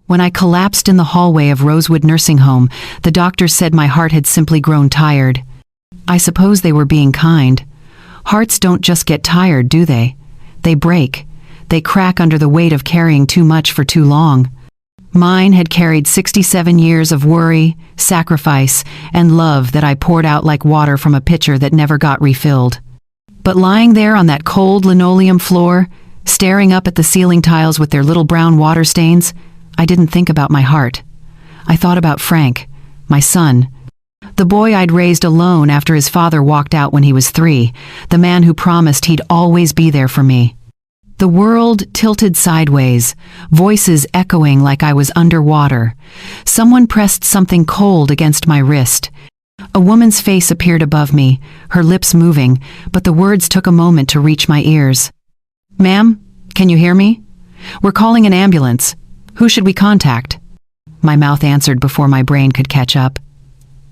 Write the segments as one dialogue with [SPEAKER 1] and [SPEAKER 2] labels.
[SPEAKER 1] When I collapsed in the hallway of Rosewood Nursing Home, the doctor said my heart had simply grown tired. I suppose they were being kind. Hearts don't just get tired, do they? They break. They crack under the weight of carrying too much for too long. Mine had carried 67 years of worry, sacrifice, and love that I poured out like water from a pitcher that never got refilled. But lying there on that cold linoleum floor, staring up at the ceiling tiles with their little brown water stains, I didn't think about my heart. I thought about Frank, my son. The boy I'd raised alone after his father walked out when he was 3, the man who promised he'd always be there for me. The world tilted sideways, voices echoing like I was underwater. Someone pressed something cold against my wrist. A woman's face appeared above me, her lips moving, but the words took a moment to reach my ears. "Ma'am, can you hear me? We're calling an ambulance. Who should we contact?" My mouth answered before my brain could catch up.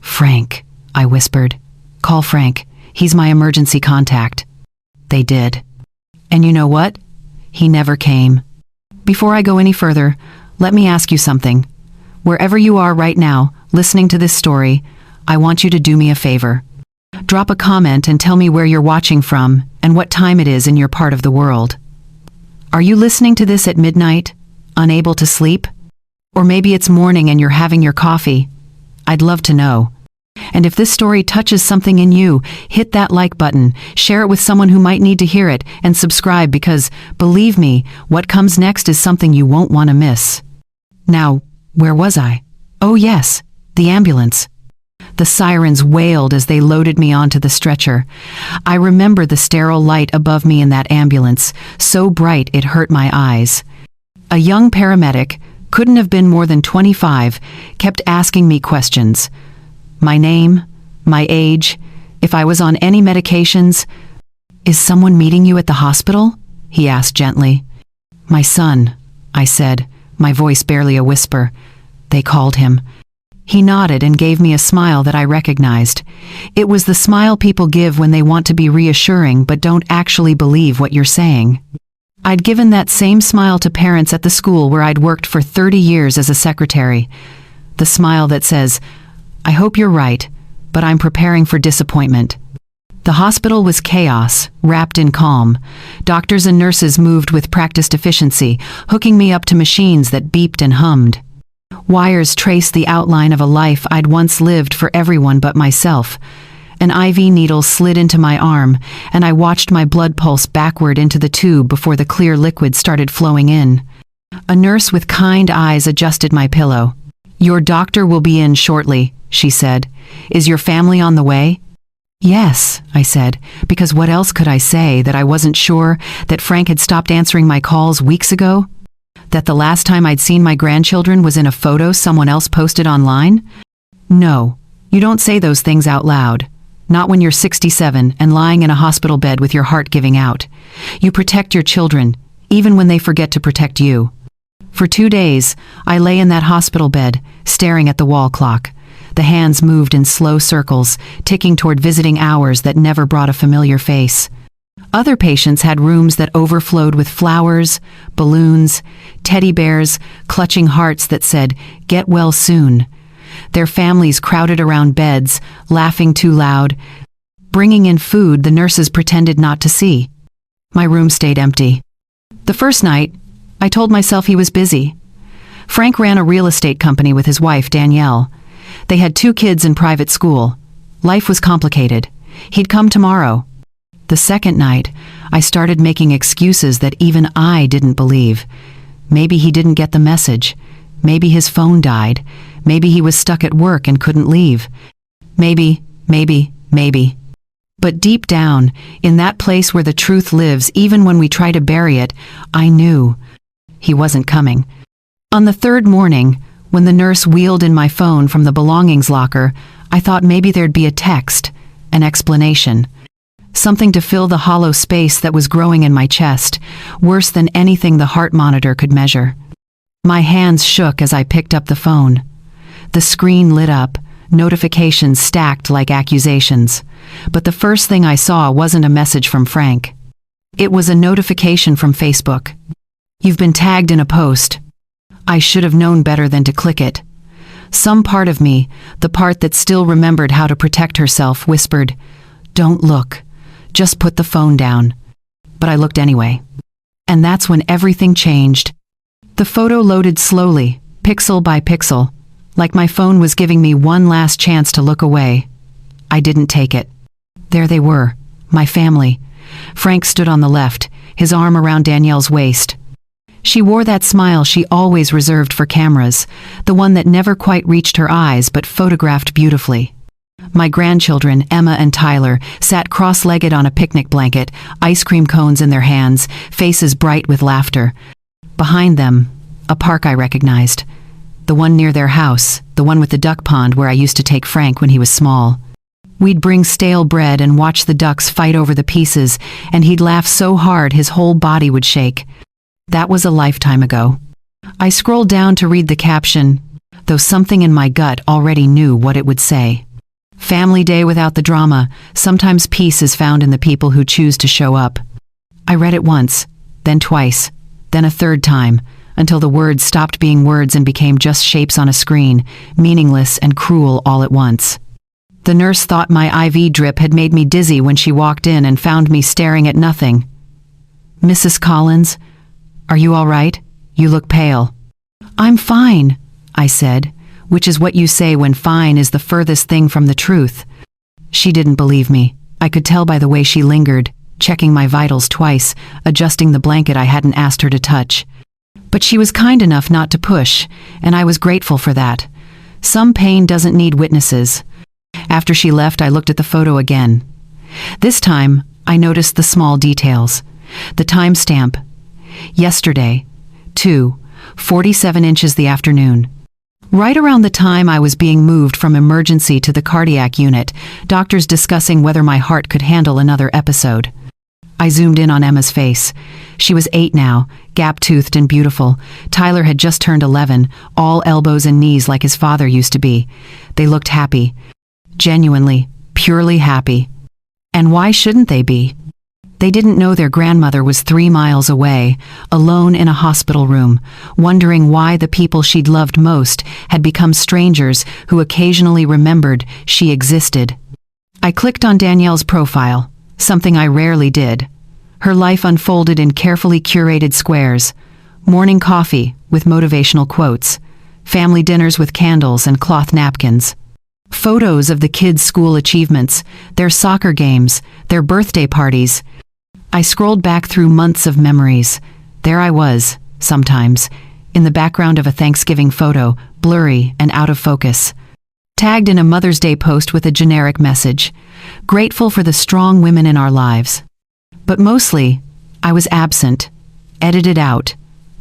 [SPEAKER 1] "Frank," I whispered. "Call Frank. He's my emergency contact." They did. And you know what? He never came. Before I go any further, let me ask you something. Wherever you are right now, listening to this story, I want you to do me a favor. Drop a comment and tell me where you're watching from and what time it is in your part of the world. Are you listening to this at midnight, unable to sleep? Or maybe it's morning and you're having your coffee. I'd love to know. And if this story touches something in you, hit that like button, share it with someone who might need to hear it, and subscribe because, believe me, what comes next is something you won't want to miss. Now, where was I? Oh yes, the ambulance. The sirens wailed as they loaded me onto the stretcher. I remember the sterile light above me in that ambulance, so bright it hurt my eyes. A young paramedic, couldn't have been more than 25, kept asking me questions. My name, my age, if I was on any medications. "Is someone meeting you at the hospital?" he asked gently. "My son," I said, my voice barely a whisper. "They called him." He nodded and gave me a smile that I recognized. It was the smile people give when they want to be reassuring but don't actually believe what you're saying. I'd given that same smile to parents at the school where I'd worked for 30 years as a secretary. The smile that says, "I hope you're right, but I'm preparing for disappointment." The hospital was chaos, wrapped in calm. Doctors and nurses moved with practiced efficiency, hooking me up to machines that beeped and hummed. Wires traced the outline of a life I'd once lived for everyone but myself. An IV needle slid into my arm, and I watched my blood pulse backward into the tube before the clear liquid started flowing in. A nurse with kind eyes adjusted my pillow. "Your doctor will be in shortly," she said. "Is your family on the way?" "Yes," I said, because what else could I say? That I wasn't sure, that Frank had stopped answering my calls weeks ago? That the last time I'd seen my grandchildren was in a photo someone else posted online? No, you don't say those things out loud. Not when you're 67 and lying in a hospital bed with your heart giving out. You protect your children, even when they forget to protect you. For 2 days, I lay in that hospital bed, staring at the wall clock. The hands moved in slow circles, ticking toward visiting hours that never brought a familiar face. Other patients had rooms that overflowed with flowers, balloons, teddy bears, clutching hearts that said, "Get well soon." Their families crowded around beds, laughing too loud. Bringing in food the nurses pretended not to see. My room stayed empty. The first night, I told myself he was busy. Frank ran a real estate company with his wife, Danielle. They had 2 kids in private school. Life was complicated. He'd come tomorrow. The second night, I started making excuses that even I didn't believe. Maybe he didn't get the message. Maybe his phone died. Maybe he was stuck at work and couldn't leave. Maybe. But deep down, in that place where the truth lives even when we try to bury it, I knew he wasn't coming. On the 3rd morning, when the nurse wheeled in my phone from the belongings locker, I thought maybe there'd be a text, an explanation. Something to fill the hollow space that was growing in my chest, worse than anything the heart monitor could measure. My hands shook as I picked up the phone. The screen lit up, notifications stacked like accusations. But the first thing I saw wasn't a message from Frank. It was a notification from Facebook. "You've been tagged in a post." I should have known better than to click it. Some part of me, the part that still remembered how to protect herself, whispered, "Don't look. Just put the phone down." But I looked anyway. And that's when everything changed. The photo loaded slowly, pixel by pixel, like my phone was giving me one last chance to look away. I didn't take it. There they were, my family. Frank stood on the left, his arm around Danielle's waist. She wore that smile she always reserved for cameras, the one that never quite reached her eyes but photographed beautifully. My grandchildren, Emma and Tyler, sat cross-legged on a picnic blanket, ice cream cones in their hands, faces bright with laughter. Behind them, a park I recognized. The one near their house, the one with the duck pond where I used to take Frank when he was small. We'd bring stale bread and watch the ducks fight over the pieces, and he'd laugh so hard his whole body would shake. That was a lifetime ago. I scrolled down to read the caption, though something in my gut already knew what it would say. Family day without the drama. Sometimes peace is found in the people who choose to show up. I read it once, then twice, then a third time, until the words stopped being words and became just shapes on a screen, meaningless and cruel all at once. The nurse thought my IV drip had made me dizzy when she walked in and found me staring at nothing. "Mrs. Collins, are you all right? You look pale." "I'm fine," I said, which is what you say when fine is the furthest thing from the truth. She didn't believe me. I could tell by the way she lingered, checking my vitals twice, adjusting the blanket I hadn't asked her to touch. But she was kind enough not to push, and I was grateful for that. Some pain doesn't need witnesses. After she left, I looked at the photo again. This time, I noticed the small details. The timestamp. Yesterday, 2:47 inches the afternoon. Right around the time I was being moved from emergency to the cardiac unit, doctors discussing whether my heart could handle another episode. I zoomed in on Emma's face. She was 8 now, gap-toothed and beautiful. Tyler had just turned 11, all elbows and knees like his father used to be. They looked happy. Genuinely, purely happy. And why shouldn't they be? They didn't know their grandmother was 3 miles away, alone in a hospital room, wondering why the people she'd loved most had become strangers who occasionally remembered she existed. I clicked on Danielle's profile, something I rarely did. Her life unfolded in carefully curated squares. Morning coffee with motivational quotes. Family dinners with candles and cloth napkins. Photos of the kids' school achievements, their soccer games, their birthday parties. I scrolled back through months of memories. There I was, sometimes, in the background of a Thanksgiving photo, blurry and out of focus. Tagged in a Mother's Day post with a generic message. Grateful for the strong women in our lives. But mostly, I was absent, edited out,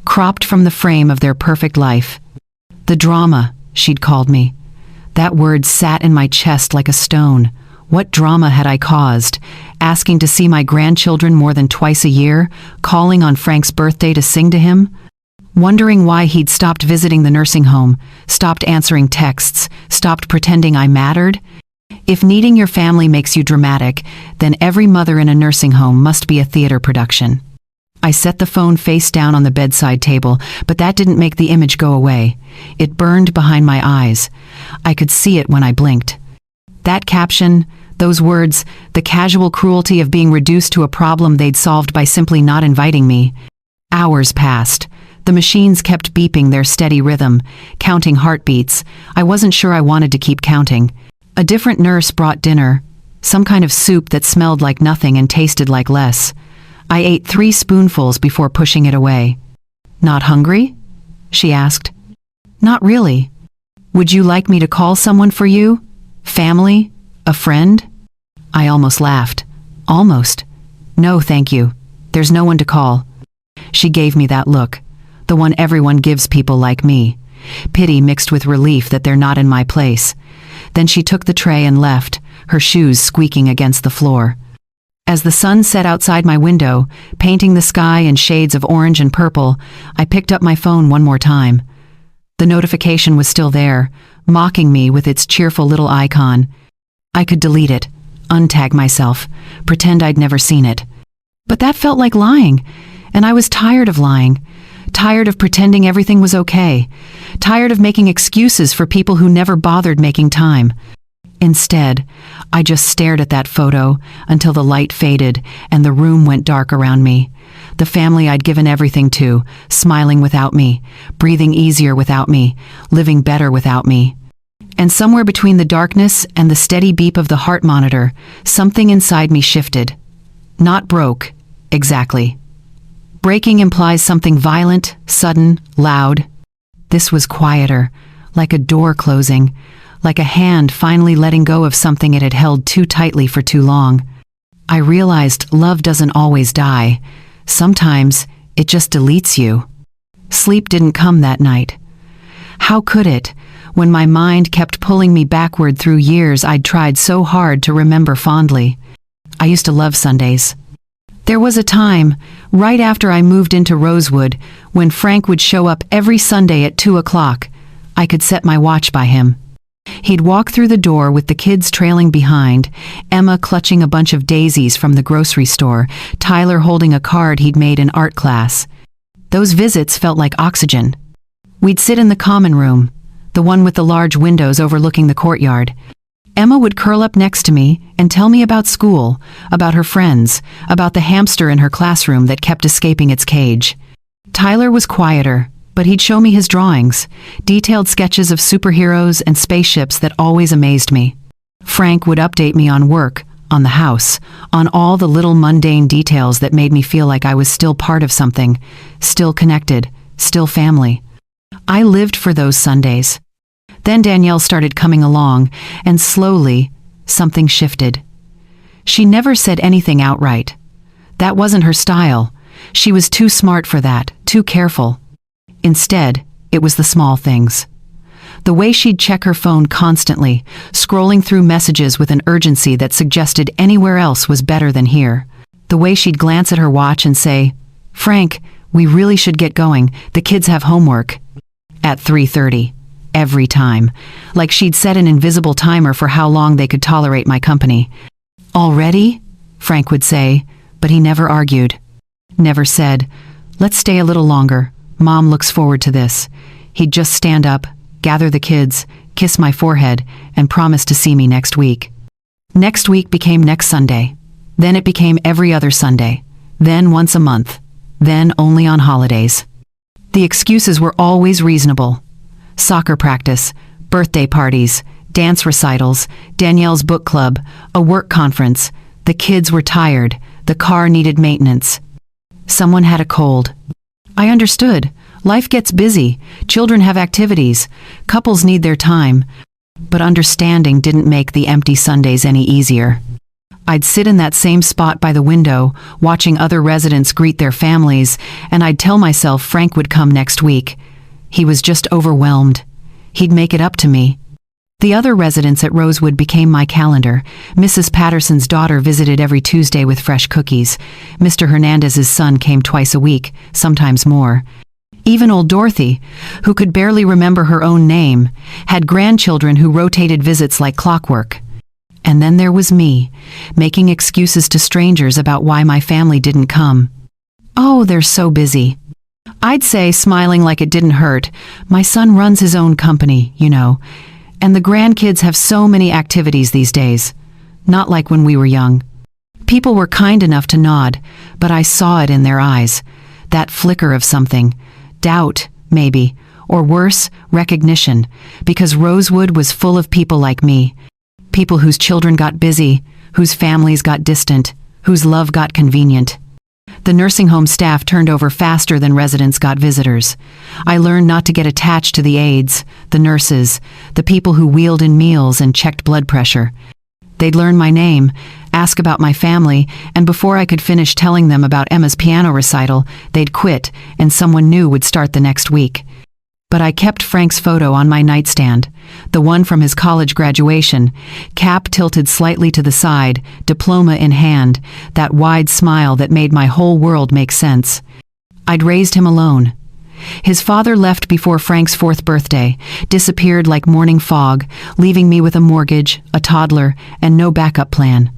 [SPEAKER 1] cropped from the frame of their perfect life. The drama, she'd called me. That word sat in my chest like a stone. What drama had I caused? Asking to see my grandchildren more than twice a year? Calling on Frank's birthday to sing to him? Wondering why he'd stopped visiting the nursing home, stopped answering texts, stopped pretending I mattered? If needing your family makes you dramatic, then every mother in a nursing home must be a theater production. I set the phone face down on the bedside table, but that didn't make the image go away. It burned behind my eyes. I could see it when I blinked. That caption, those words, the casual cruelty of being reduced to a problem they'd solved by simply not inviting me. Hours passed. The machines kept beeping their steady rhythm, counting heartbeats. I wasn't sure I wanted to keep counting. A different nurse brought dinner, some kind of soup that smelled like nothing and tasted like less. I ate 3 spoonfuls before pushing it away. "Not hungry?" she asked. "Not really. Would you like me to call someone for you? Family? A friend?" I almost laughed. Almost. "No, thank you. There's no one to call." She gave me that look, the one everyone gives people like me. Pity mixed with relief that they're not in my place. Then she took the tray and left, her shoes squeaking against the floor. As the sun set outside my window, painting the sky in shades of orange and purple, I picked up my phone one more time. The notification was still there, mocking me with its cheerful little icon. I could delete it, untag myself, pretend I'd never seen it. But that felt like lying, and I was tired of lying. Tired of pretending everything was okay. Tired of making excuses for people who never bothered making time. Instead, I just stared at that photo until the light faded and the room went dark around me. The family I'd given everything to, smiling without me, breathing easier without me, living better without me. And somewhere between the darkness and the steady beep of the heart monitor, something inside me shifted. Not broke, exactly. Breaking implies something violent, sudden, loud. This was quieter, like a door closing, like a hand finally letting go of something it had held too tightly for too long. I realized love doesn't always die. Sometimes it just deletes you. Sleep didn't come that night. How could it, when my mind kept pulling me backward through years I'd tried so hard to remember fondly? I used to love Sundays. There was a time, right after I moved into Rosewood, when Frank would show up every Sunday at 2 o'clock. I could set my watch by him. He'd walk through the door with the kids trailing behind, Emma clutching a bunch of daisies from the grocery store, Tyler holding a card he'd made in art class. Those visits felt like oxygen. We'd sit in the common room, the one with the large windows overlooking the courtyard. Emma would curl up next to me and tell me about school, about her friends, about the hamster in her classroom that kept escaping its cage. Tyler was quieter, but he'd show me his drawings, detailed sketches of superheroes and spaceships that always amazed me. Frank would update me on work, on the house, on all the little mundane details that made me feel like I was still part of something, still connected, still family. I lived for those Sundays. Then Danielle started coming along, and slowly, something shifted. She never said anything outright. That wasn't her style. She was too smart for that, too careful. Instead, it was the small things. The way she'd check her phone constantly, scrolling through messages with an urgency that suggested anywhere else was better than here. The way she'd glance at her watch and say, "Frank, we really should get going, the kids have homework." At 3:30. Every time. Like she'd set an invisible timer for how long they could tolerate my company. "Already?" Frank would say, but he never argued. Never said, "Let's stay a little longer. Mom looks forward to this." He'd just stand up, gather the kids, kiss my forehead, and promise to see me next week. Next week became next Sunday. Then it became every other Sunday. Then once a month. Then only on holidays. The excuses were always reasonable. Soccer practice, birthday parties, dance recitals, Danielle's book club, a work conference. The kids were tired. The car needed maintenance. Someone had a cold. I understood. Life gets busy. Children have activities. Couples need their time. But understanding didn't make the empty Sundays any easier. I'd sit in that same spot by the window, watching other residents greet their families, and I'd tell myself Frank would come next week. He was just overwhelmed. He'd make it up to me. The other residents at Rosewood became my calendar. Mrs. Patterson's daughter visited every Tuesday with fresh cookies. Mr. Hernandez's son came twice a week, sometimes more. Even old Dorothy, who could barely remember her own name, had grandchildren who rotated visits like clockwork. And then there was me, making excuses to strangers about why my family didn't come. "Oh, they're so busy." I'd say, smiling like it didn't hurt, "My son runs his own company, you know. And the grandkids have so many activities these days. Not like when we were young." People were kind enough to nod, but I saw it in their eyes. That flicker of something. Doubt, maybe. Or worse, recognition. Because Rosewood was full of people like me. People whose children got busy, whose families got distant, whose love got convenient. The nursing home staff turned over faster than residents got visitors. I learned not to get attached to the aides, the nurses, the people who wheeled in meals and checked blood pressure. They'd learn my name, ask about my family, and before I could finish telling them about Emma's piano recital, they'd quit, and someone new would start the next week. But I kept Frank's photo on my nightstand, the one from his college graduation, cap tilted slightly to the side, diploma in hand, that wide smile that made my whole world make sense. I'd raised him alone. His father left before Frank's 4th birthday, disappeared like morning fog, leaving me with a mortgage, a toddler, and no backup plan.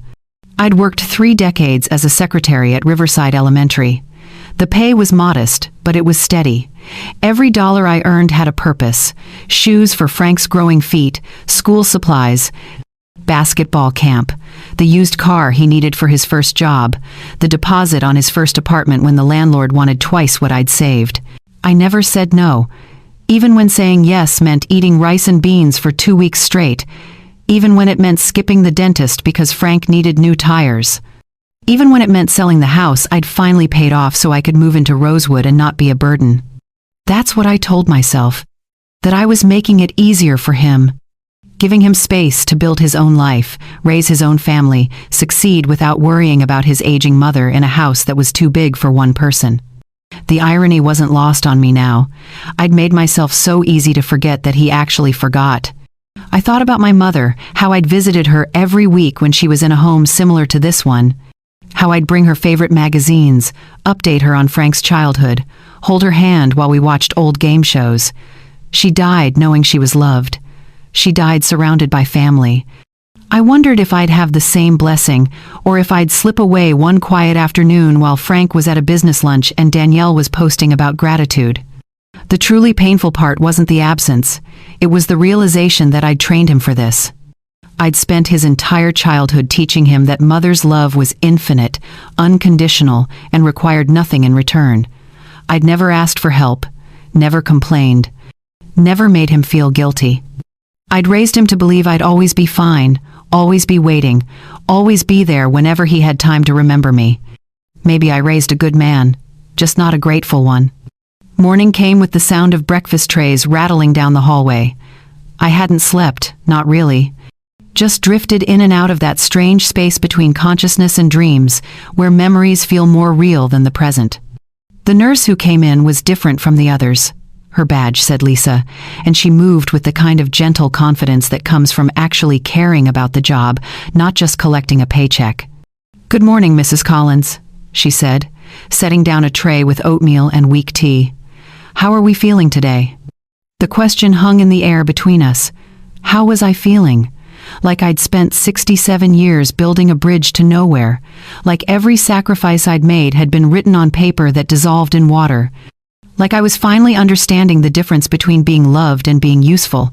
[SPEAKER 1] I'd worked 3 decades as a secretary at Riverside Elementary. The pay was modest, but it was steady. Every dollar I earned had a purpose: shoes for Frank's growing feet, school supplies, basketball camp, the used car he needed for his first job, the deposit on his first apartment when the landlord wanted twice what I'd saved. I never said no, even when saying yes meant eating rice and beans for 2 weeks straight, even when it meant skipping the dentist because Frank needed new tires. Even when it meant selling the house I'd finally paid off so I could move into Rosewood and not be a burden. That's what I told myself, that I was making it easier for him, giving him space to build his own life, raise his own family, succeed without worrying about his aging mother in a house that was too big for one person. The irony wasn't lost on me now. I'd made myself so easy to forget that he actually forgot. I thought about my mother, how I'd visited her every week when she was in a home similar to this one, how I'd bring her favorite magazines, update her on Frank's childhood, hold her hand while we watched old game shows. She died knowing she was loved. She died surrounded by family. I wondered if I'd have the same blessing, or if I'd slip away one quiet afternoon while Frank was at a business lunch and Danielle was posting about gratitude. The truly painful part wasn't the absence. It was the realization that I'd trained him for this. I'd spent his entire childhood teaching him that mother's love was infinite, unconditional, and required nothing in return. I'd never asked for help, never complained, never made him feel guilty. I'd raised him to believe I'd always be fine, always be waiting, always be there whenever he had time to remember me. Maybe I raised a good man, just not a grateful one. Morning came with the sound of breakfast trays rattling down the hallway. I hadn't slept, not really. Just drifted in and out of that strange space between consciousness and dreams, where memories feel more real than the present. The nurse who came in was different from the others. Her badge said Lisa, and she moved with the kind of gentle confidence that comes from actually caring about the job, not just collecting a paycheck. "Good morning, Mrs. Collins," she said, setting down a tray with oatmeal and weak tea. "How are we feeling today?" The question hung in the air between us. How was I feeling? Like I'd spent 67 years building a bridge to nowhere, like every sacrifice I'd made had been written on paper that dissolved in water, like I was finally understanding the difference between being loved and being useful.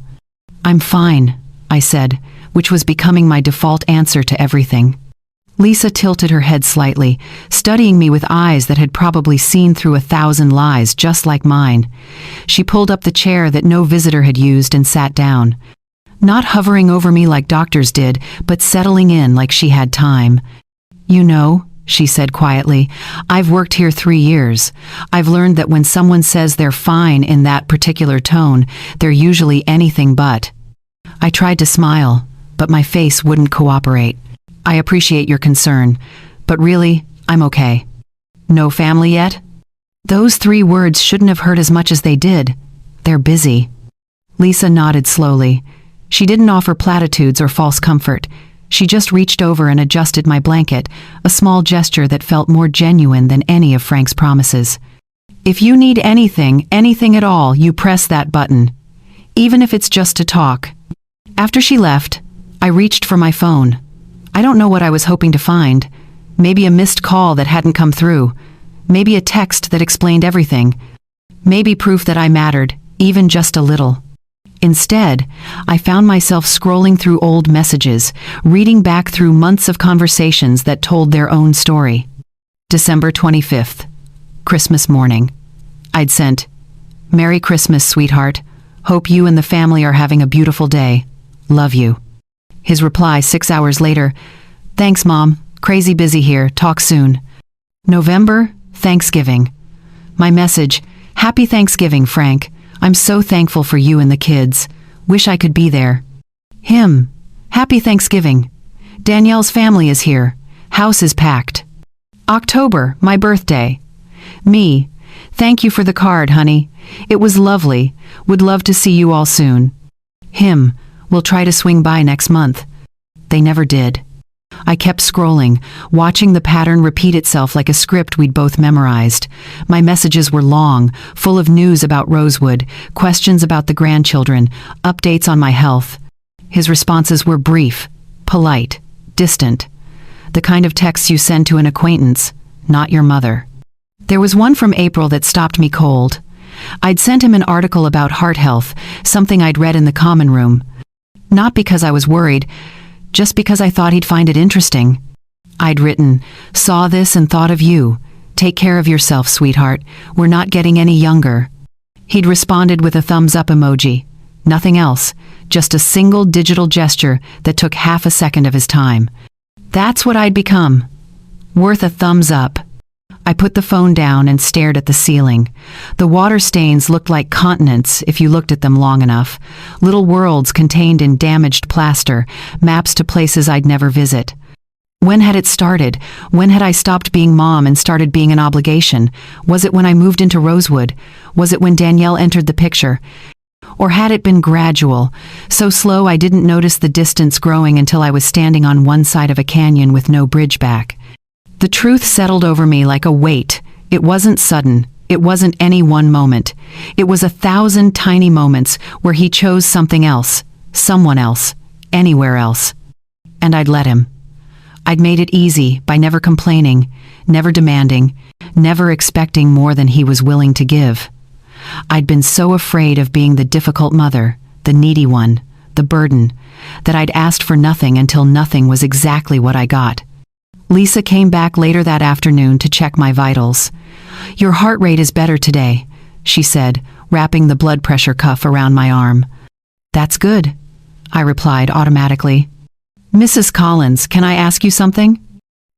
[SPEAKER 1] "I'm fine," I said, which was becoming my default answer to everything. Lisa tilted her head slightly, studying me with eyes that had probably seen through 1,000 lies just like mine. She pulled up the chair that no visitor had used and sat down. Not hovering over me like doctors did, but settling in like she had time. "You know," she said quietly, "I've worked here 3 years. I've learned that when someone says they're fine in that particular tone, they're usually anything but." I tried to smile, but my face wouldn't cooperate. "I appreciate your concern, but really, I'm okay." "No family yet?" Those 3 words shouldn't have hurt as much as they did. "They're busy." Lisa nodded slowly. She didn't offer platitudes or false comfort. She just reached over and adjusted my blanket, a small gesture that felt more genuine than any of Frank's promises. "If you need anything, anything at all, you press that button. Even if it's just to talk." After she left, I reached for my phone. I don't know what I was hoping to find. Maybe a missed call that hadn't come through. Maybe a text that explained everything. Maybe proof that I mattered, even just a little. Instead, I found myself scrolling through old messages, reading back through months of conversations that told their own story. December 25th, Christmas morning. I'd sent, "Merry Christmas, sweetheart. Hope you and the family are having a beautiful day. Love you." His reply 6 hours later, "Thanks, Mom. Crazy busy here. Talk soon." November, Thanksgiving. My message, "Happy Thanksgiving, Frank. I'm so thankful for you and the kids. Wish I could be there." Him, "Happy Thanksgiving. Danielle's family is here. House is packed." October, my birthday. Me, "Thank you for the card, honey. It was lovely. Would love to see you all soon." Him, "We'll try to swing by next month." They never did. I kept scrolling, watching the pattern repeat itself like a script we'd both memorized. My messages were long, full of news about Rosewood, questions about the grandchildren, updates on my health. His responses were brief, polite, distant. The kind of texts you send to an acquaintance, not your mother. There was one from April that stopped me cold. I'd sent him an article about heart health, something I'd read in the common room. Not because I was worried, just because I thought he'd find it interesting. I'd written, "Saw this and thought of you. Take care of yourself, sweetheart. We're not getting any younger." He'd responded with a thumbs up emoji. Nothing else, just a single digital gesture that took half a second of his time. That's what I'd become. Worth a thumbs up. I put the phone down and stared at the ceiling. The water stains looked like continents if you looked at them long enough. Little worlds contained in damaged plaster, maps to places I'd never visit. When had it started? When had I stopped being mom and started being an obligation? Was it when I moved into Rosewood? Was it when Danielle entered the picture? Or had it been gradual, so slow I didn't notice the distance growing until I was standing on one side of a canyon with no bridge back? The truth settled over me like a weight. It wasn't sudden. It wasn't any one moment. It was 1,000 tiny moments where he chose something else, someone else, anywhere else. And I'd let him. I'd made it easy by never complaining, never demanding, never expecting more than he was willing to give. I'd been so afraid of being the difficult mother, the needy one, the burden, that I'd asked for nothing until nothing was exactly what I got. Lisa came back later that afternoon to check my vitals. "Your heart rate is better today," she said, wrapping the blood pressure cuff around my arm. "That's good," I replied automatically. "Mrs. Collins, can I ask you something?"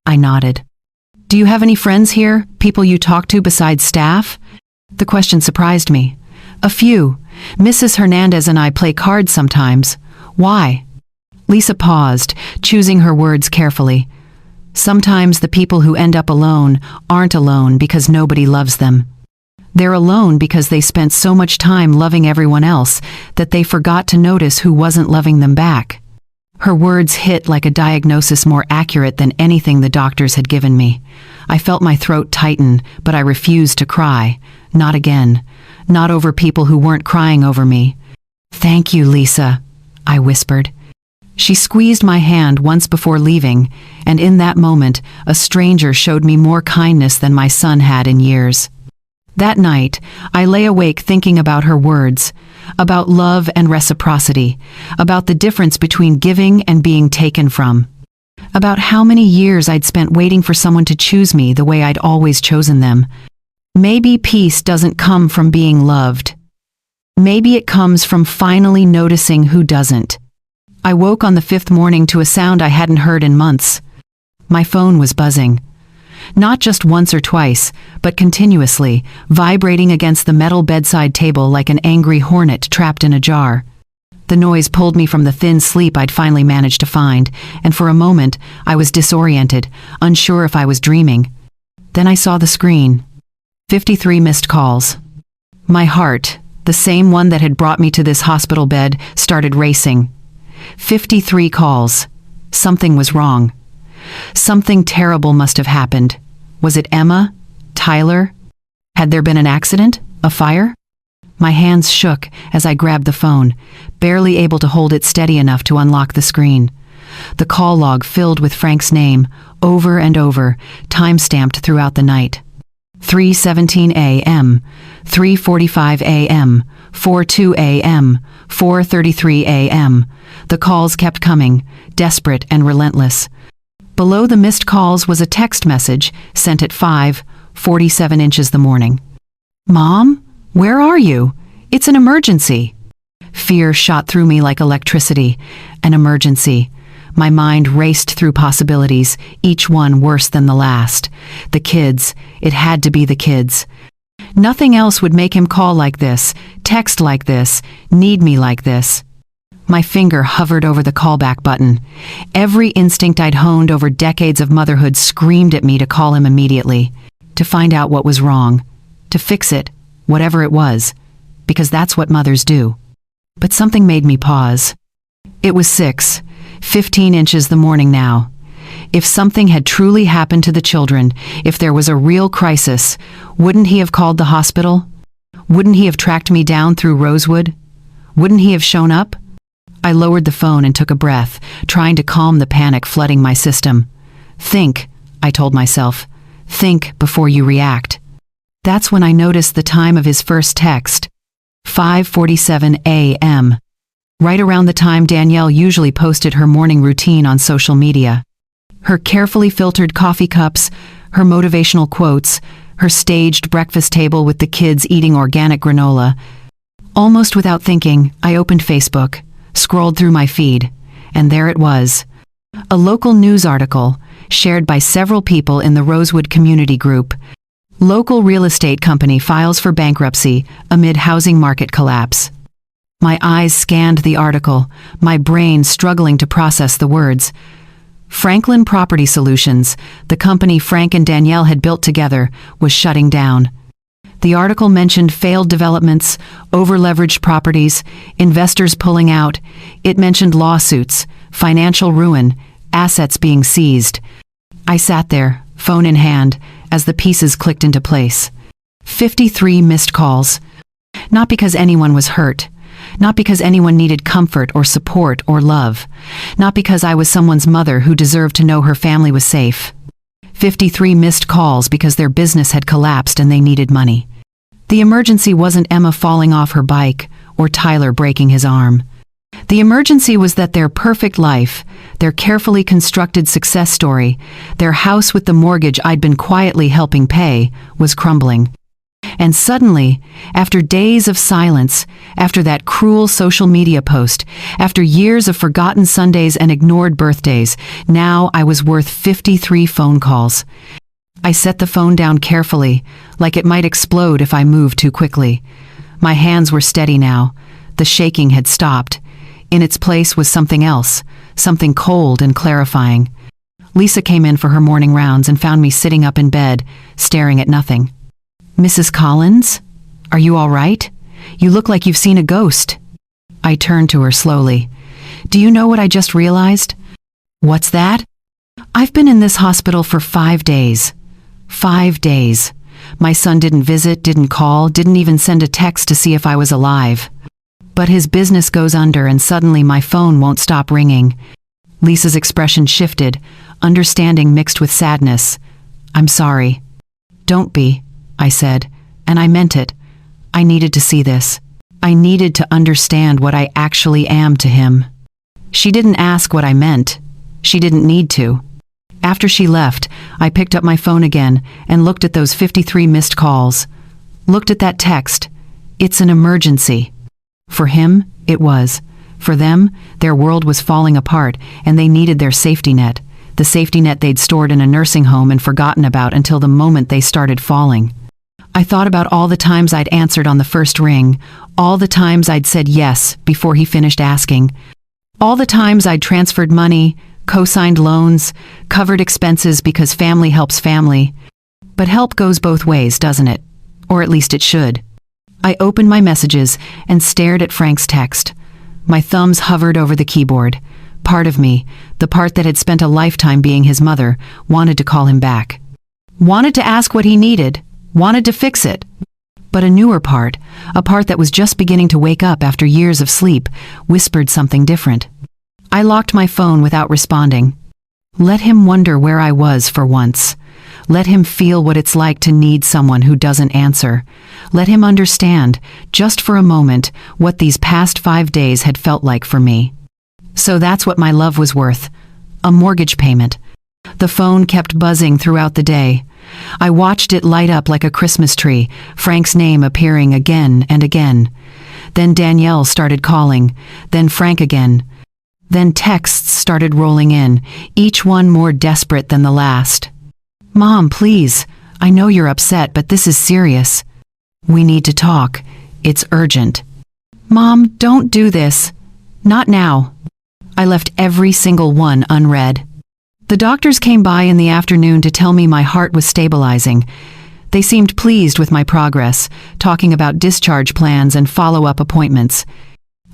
[SPEAKER 1] I nodded. "Do you have any friends here, people you talk to besides staff?" The question surprised me. "A few. Mrs. Hernandez and I play cards sometimes." "Why?" Lisa paused, choosing her words carefully. "Sometimes the people who end up alone aren't alone because nobody loves them. They're alone because they spent so much time loving everyone else that they forgot to notice who wasn't loving them back." Her words hit like a diagnosis more accurate than anything the doctors had given me. I felt my throat tighten, but I refused to cry. Not again. Not over people who weren't crying over me. "Thank you, Lisa," I whispered. She squeezed my hand once before leaving, and in that moment, a stranger showed me more kindness than my son had in years. That night, I lay awake thinking about her words, about love and reciprocity, about the difference between giving and being taken from, about how many years I'd spent waiting for someone to choose me the way I'd always chosen them. Maybe peace doesn't come from being loved. Maybe it comes from finally noticing who doesn't. I woke on the 5th morning to a sound I hadn't heard in months. My phone was buzzing. Not just once or twice, but continuously, vibrating against the metal bedside table like an angry hornet trapped in a jar. The noise pulled me from the thin sleep I'd finally managed to find, and for a moment, I was disoriented, unsure if I was dreaming. Then I saw the screen. 53 missed calls. My heart, the same one that had brought me to this hospital bed, started racing. 53 calls. Something was wrong. Something terrible must have happened. Was it Emma? Tyler? Had there been an accident? A fire? My hands shook as I grabbed the phone, barely able to hold it steady enough to unlock the screen. The call log filled with Frank's name, over and over, time-stamped throughout the night. 3:17 a.m., 3:45 a.m., 4:02 a.m., 4:33 a.m. The calls kept coming, desperate and relentless. Below the missed calls was a text message sent at 5:47 inches the morning. "Mom, where are you? It's an emergency." Fear shot through me like electricity. An emergency. My mind raced through possibilities, each one worse than the last. The kids. It had to be the kids. Nothing else would make him call like this, text like this, need me like this. My finger hovered over the callback button. Every instinct I'd honed over decades of motherhood screamed at me to call him immediately, to find out what was wrong, to fix it, whatever it was, because that's what mothers do. But something made me pause. It was 6:15 inches the morning now. If something had truly happened to the children, if there was a real crisis, wouldn't he have called the hospital? Wouldn't he have tracked me down through Rosewood? Wouldn't he have shown up? I lowered the phone and took a breath, trying to calm the panic flooding my system. "Think," I told myself. "Think before you react." That's when I noticed the time of his first text. 5:47 a.m. Right around the time Danielle usually posted her morning routine on social media. Her carefully filtered coffee cups, her motivational quotes, her staged breakfast table with the kids eating organic granola. Almost without thinking, I opened Facebook, scrolled through my feed, and there it was. A local news article, shared by several people in the Rosewood community group. Local real estate company files for bankruptcy amid housing market collapse. My eyes scanned the article, my brain struggling to process the words. Franklin Property Solutions, the company Frank and Danielle had built together, was shutting down. The article mentioned failed developments, over-leveraged properties, investors pulling out. It mentioned lawsuits, financial ruin, assets being seized. I sat there, phone in hand, as the pieces clicked into place. 53 missed calls. Not because anyone was hurt. Not because anyone needed comfort or support or love. Not because I was someone's mother who deserved to know her family was safe. 53 missed calls because their business had collapsed and they needed money. The emergency wasn't Emma falling off her bike or Tyler breaking his arm. The emergency was that their perfect life, their carefully constructed success story, their house with the mortgage I'd been quietly helping pay, was crumbling. And suddenly, after days of silence, after that cruel social media post, after years of forgotten Sundays and ignored birthdays, now I was worth 53 phone calls. I set the phone down carefully, like it might explode if I moved too quickly. My hands were steady now. The shaking had stopped. In its place was something else, something cold and clarifying. Lisa came in for her morning rounds and found me sitting up in bed, staring at nothing. "Mrs. Collins? Are you all right? You look like you've seen a ghost." I turned to her slowly. "Do you know what I just realized?" "What's that?" "I've been in this hospital for 5 days. 5 days. My son didn't visit, didn't call, didn't even send a text to see if I was alive. But his business goes under and suddenly my phone won't stop ringing." Lisa's expression shifted, understanding mixed with sadness. "I'm sorry." "Don't be," I said, and I meant it. I needed to see this. I needed to understand what I actually am to him. She didn't ask what I meant. She didn't need to. After she left, I picked up my phone again and looked at those 53 missed calls. Looked at that text. It's an emergency. For him, it was. For them, their world was falling apart and they needed their safety net. The safety net they'd stored in a nursing home and forgotten about until the moment they started falling. I thought about all the times I'd answered on the first ring, all the times I'd said yes before he finished asking, all the times I'd transferred money, co-signed loans, covered expenses because family helps family. But help goes both ways, doesn't it? Or at least it should. I opened my messages and stared at Frank's text. My thumbs hovered over the keyboard. Part of me, the part that had spent a lifetime being his mother, wanted to call him back. Wanted to ask what he needed. Wanted to fix it. But a newer part, a part that was just beginning to wake up after years of sleep, whispered something different. I locked my phone without responding. Let him wonder where I was for once. Let him feel what it's like to need someone who doesn't answer. Let him understand, just for a moment, what these past 5 days had felt like for me. So that's what my love was worth. A mortgage payment. The phone kept buzzing throughout the day. I watched it light up like a Christmas tree, Frank's name appearing again and again. Then Danielle started calling, then Frank again. Then texts started rolling in, each one more desperate than the last. "Mom, please. I know you're upset, but this is serious. We need to talk. It's urgent." "Mom, don't do this. Not now." I left every single one unread. The doctors came by in the afternoon to tell me my heart was stabilizing. They seemed pleased with my progress, talking about discharge plans and follow-up appointments.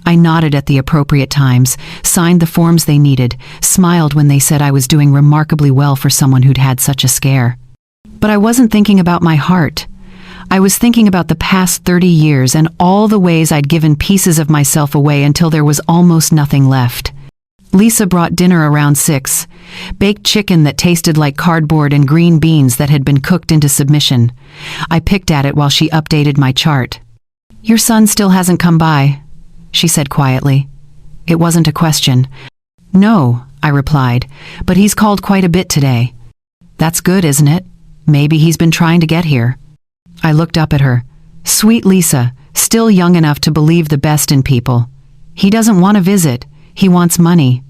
[SPEAKER 1] I nodded at the appropriate times, signed the forms they needed, smiled when they said I was doing remarkably well for someone who'd had such a scare. But I wasn't thinking about my heart. I was thinking about the past 30 years and all the ways I'd given pieces of myself away until there was almost nothing left. Lisa brought dinner around 6. Baked chicken that tasted like cardboard and green beans that had been cooked into submission. I picked at it while she updated my chart. "Your son still hasn't come by," she said quietly. It wasn't a question. "No," I replied, "but he's called quite a bit today." "That's good, isn't it? Maybe he's been trying to get here." I looked up at her. Sweet Lisa, still young enough to believe the best in people. "He doesn't want to visit. He wants money."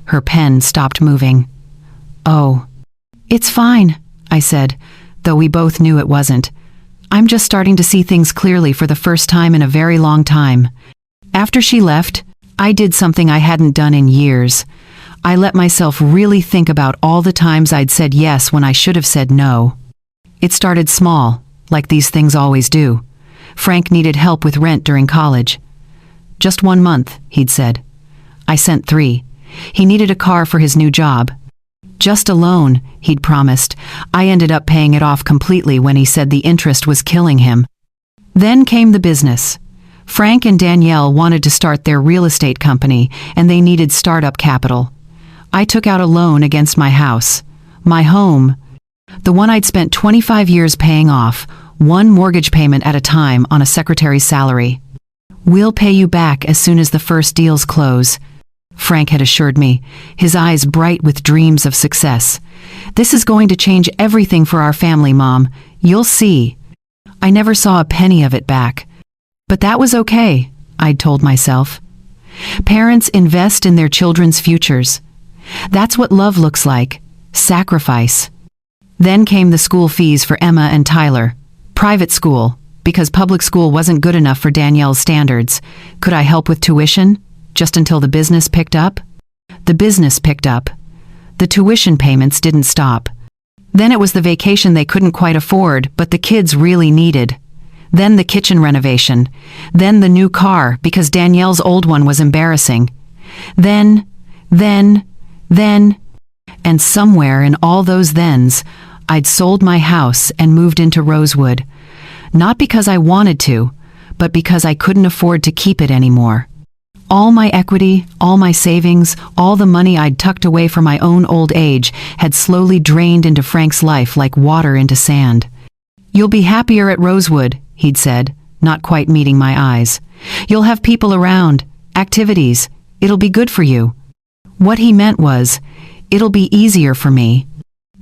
[SPEAKER 1] Her pen stopped moving. "Oh. It's fine," I said, though we both knew it wasn't. "I'm just starting to see things clearly for the first time in a very long time." After she left, I did something I hadn't done in years. I let myself really think about all the times I'd said yes when I should have said no. It started small, like these things always do. Frank needed help with rent during college. "Just 1 month," he'd said. I sent 3. He needed a car for his new job. "Just a loan," he'd promised. I ended up paying it off completely when he said the interest was killing him. Then came the business. Frank and Danielle wanted to start their real estate company, and they needed startup capital. I took out a loan against my house. My home, the one I'd spent 25 years paying off, 1 mortgage payment at a time on a secretary's salary. "We'll pay you back as soon as the first deals close," Frank had assured me, his eyes bright with dreams of success. "This is going to change everything for our family, Mom. You'll see." I never saw a penny of it back. But that was okay, I'd told myself. Parents invest in their children's futures. That's what love looks like. Sacrifice. Then came the school fees for Emma and Tyler. Private school, because public school wasn't good enough for Danielle's standards. Could I help with tuition? Just until the business picked up? The business picked up. The tuition payments didn't stop. Then it was the vacation they couldn't quite afford, but the kids really needed. Then the kitchen renovation. Then the new car, because Danielle's old one was embarrassing. Then, and somewhere in all those thens, I'd sold my house and moved into Rosewood. Not because I wanted to, but because I couldn't afford to keep it anymore. All my equity, all my savings, all the money I'd tucked away for my own old age had slowly drained into Frank's life like water into sand. "You'll be happier at Rosewood," he'd said, not quite meeting my eyes. "You'll have people around, activities. It'll be good for you." What he meant was, it'll be easier for me.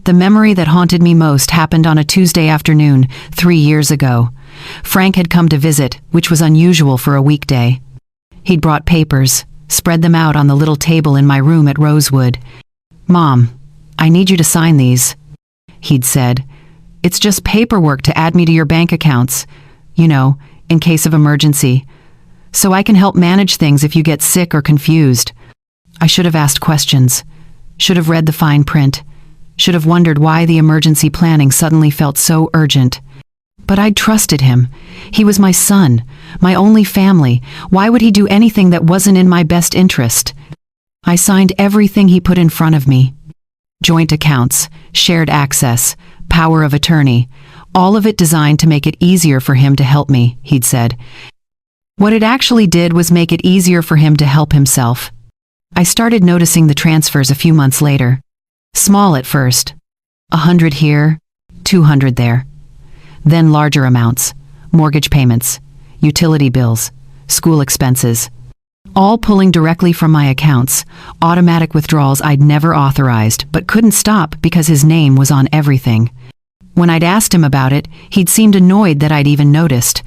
[SPEAKER 1] The memory that haunted me most happened on a Tuesday afternoon, 3 years ago. Frank had come to visit, which was unusual for a weekday. He'd brought papers, spread them out on the little table in my room at Rosewood. "Mom, I need you to sign these," he'd said. "It's just paperwork to add me to your bank accounts, you know, in case of emergency. So I can help manage things if you get sick or confused." I should have asked questions, should have read the fine print, should have wondered why the emergency planning suddenly felt so urgent. But I'd trusted him. He was my son, my only family. Why would he do anything that wasn't in my best interest? I signed everything he put in front of me. Joint accounts, shared access, power of attorney, all of it designed to make it easier for him to help me, he'd said. What it actually did was make it easier for him to help himself. I started noticing the transfers a few months later. Small at first. 100 here, 200 there. Then larger amounts, mortgage payments, utility bills, school expenses. All pulling directly from my accounts, automatic withdrawals I'd never authorized, but couldn't stop because his name was on everything. When I'd asked him about it, he'd seemed annoyed that I'd even noticed.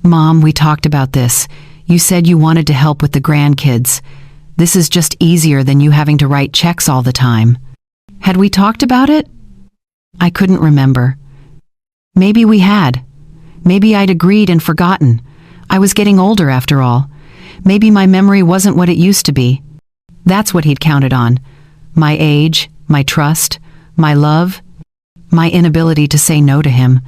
[SPEAKER 1] "Mom, we talked about this. You said you wanted to help with the grandkids. This is just easier than you having to write checks all the time." Had we talked about it? I couldn't remember. Maybe we had. Maybe I'd agreed and forgotten. I was getting older after all. Maybe my memory wasn't what it used to be. That's what he'd counted on. My age, my trust, my love, my inability to say no to him.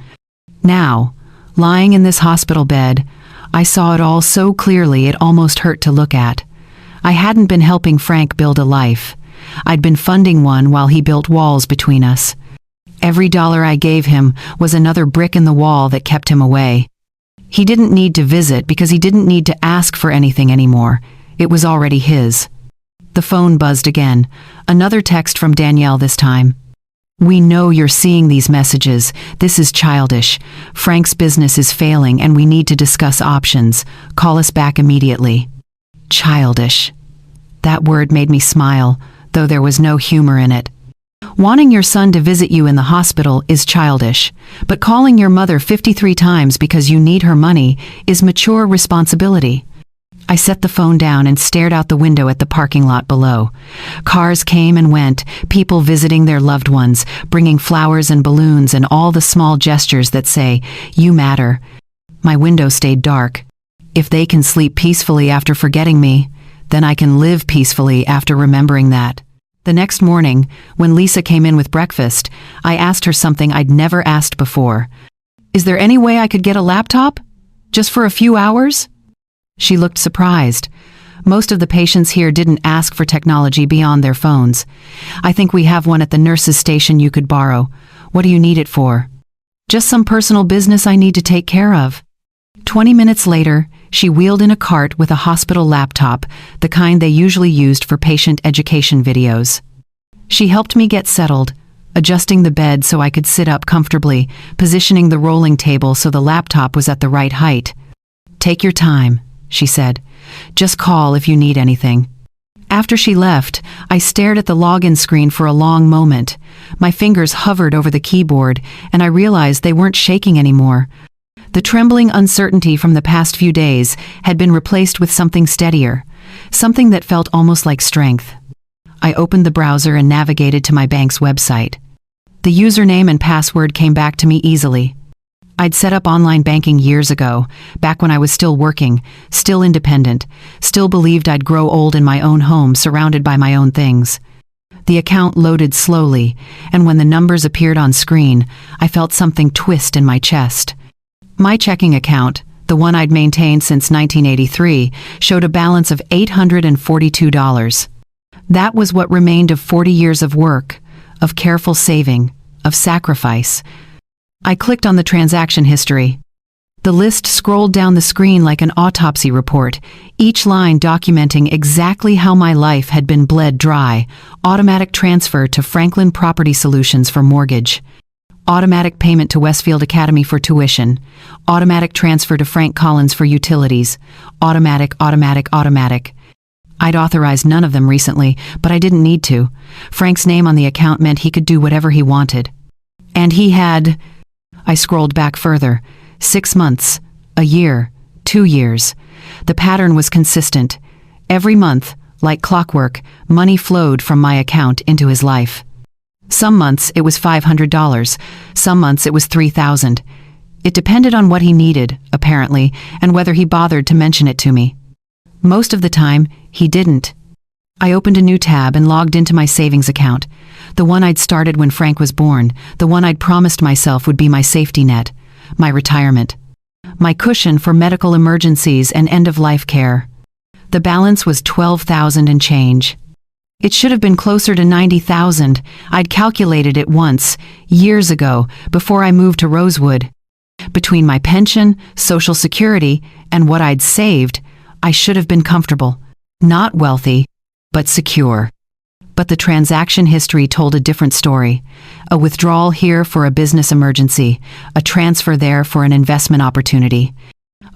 [SPEAKER 1] Now, lying in this hospital bed, I saw it all so clearly it almost hurt to look at. I hadn't been helping Frank build a life. I'd been funding one while he built walls between us. Every dollar I gave him was another brick in the wall that kept him away. He didn't need to visit because he didn't need to ask for anything anymore. It was already his. The phone buzzed again. Another text from Danielle this time. "We know you're seeing these messages. This is childish. Frank's business is failing and we need to discuss options. Call us back immediately." Childish. That word made me smile, though there was no humor in it. Wanting your son to visit you in the hospital is childish, but calling your mother 53 times because you need her money is mature responsibility. I set the phone down and stared out the window at the parking lot below. Cars came and went, people visiting their loved ones, bringing flowers and balloons and all the small gestures that say, "You matter." My window stayed dark. If they can sleep peacefully after forgetting me, then I can live peacefully after remembering that. The next morning, when Lisa came in with breakfast, I asked her something I'd never asked before. "Is there any way I could get a laptop? Just for a few hours?" She looked surprised. Most of the patients here didn't ask for technology beyond their phones. "I think we have one at the nurse's station you could borrow. What do you need it for?" "Just some personal business I need to take care of." 20 minutes later, she wheeled in a cart with a hospital laptop, the kind they usually used for patient education videos. She helped me get settled, adjusting the bed so I could sit up comfortably, positioning the rolling table so the laptop was at the right height. "Take your time," she said. "Just call if you need anything." After she left, I stared at the login screen for a long moment. My fingers hovered over the keyboard, and I realized they weren't shaking anymore. The trembling uncertainty from the past few days had been replaced with something steadier, something that felt almost like strength. I opened the browser and navigated to my bank's website. The username and password came back to me easily. I'd set up online banking years ago, back when I was still working, still independent, still believed I'd grow old in my own home surrounded by my own things. The account loaded slowly, and when the numbers appeared on screen, I felt something twist in my chest. My checking account, the one I'd maintained since 1983, showed a balance of $842. That was what remained of 40 years of work, of careful saving, of sacrifice. I clicked on the transaction history. The list scrolled down the screen like an autopsy report, each line documenting exactly how my life had been bled dry. Automatic transfer to Franklin Property Solutions for mortgage. Automatic payment to Westfield Academy for tuition. Automatic transfer to Frank Collins for utilities. Automatic. I'd authorized none of them recently, but I didn't need to. Frank's name on the account meant he could do whatever he wanted. And he had... I scrolled back further. 6 months, a year, 2 years. The pattern was consistent. Every month, like clockwork, money flowed from my account into his life. Some months it was $500, some months it was $3,000. It depended on what he needed, apparently, and whether he bothered to mention it to me. Most of the time, he didn't. I opened a new tab and logged into my savings account, the one I'd started when Frank was born, the one I'd promised myself would be my safety net, my retirement, my cushion for medical emergencies and end-of-life care. The balance was $12,000 and change. It should have been closer to $90,000. I'd calculated it once, years ago, before I moved to Rosewood. Between my pension, Social Security, and what I'd saved, I should have been comfortable. Not wealthy, but secure. But the transaction history told a different story. A withdrawal here for a business emergency, a transfer there for an investment opportunity.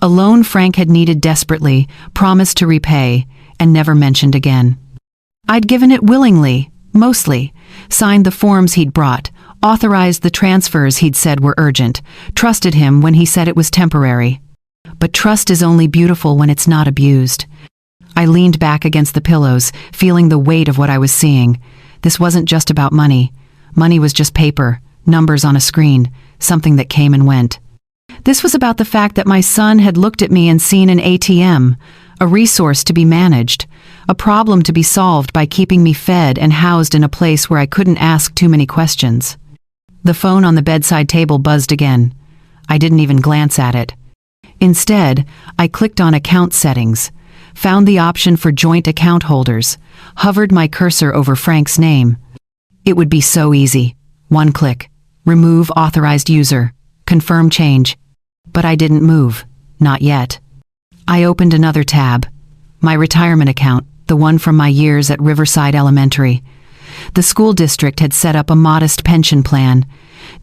[SPEAKER 1] A loan Frank had needed desperately, promised to repay, and never mentioned again. I'd given it willingly, mostly, signed the forms he'd brought, authorized the transfers he'd said were urgent, trusted him when he said it was temporary. But trust is only beautiful when it's not abused. I leaned back against the pillows, feeling the weight of what I was seeing. This wasn't just about money. Money was just paper, numbers on a screen, something that came and went. This was about the fact that my son had looked at me and seen an ATM, a resource to be managed, a problem to be solved by keeping me fed and housed in a place where I couldn't ask too many questions. The phone on the bedside table buzzed again. I didn't even glance at it. Instead, I clicked on Account Settings, found the option for joint account holders, hovered my cursor over Frank's name. It would be so easy. One click. Remove authorized user. Confirm change. But I didn't move. Not yet. I opened another tab. My retirement account, the one from my years at Riverside Elementary. The school district had set up a modest pension plan.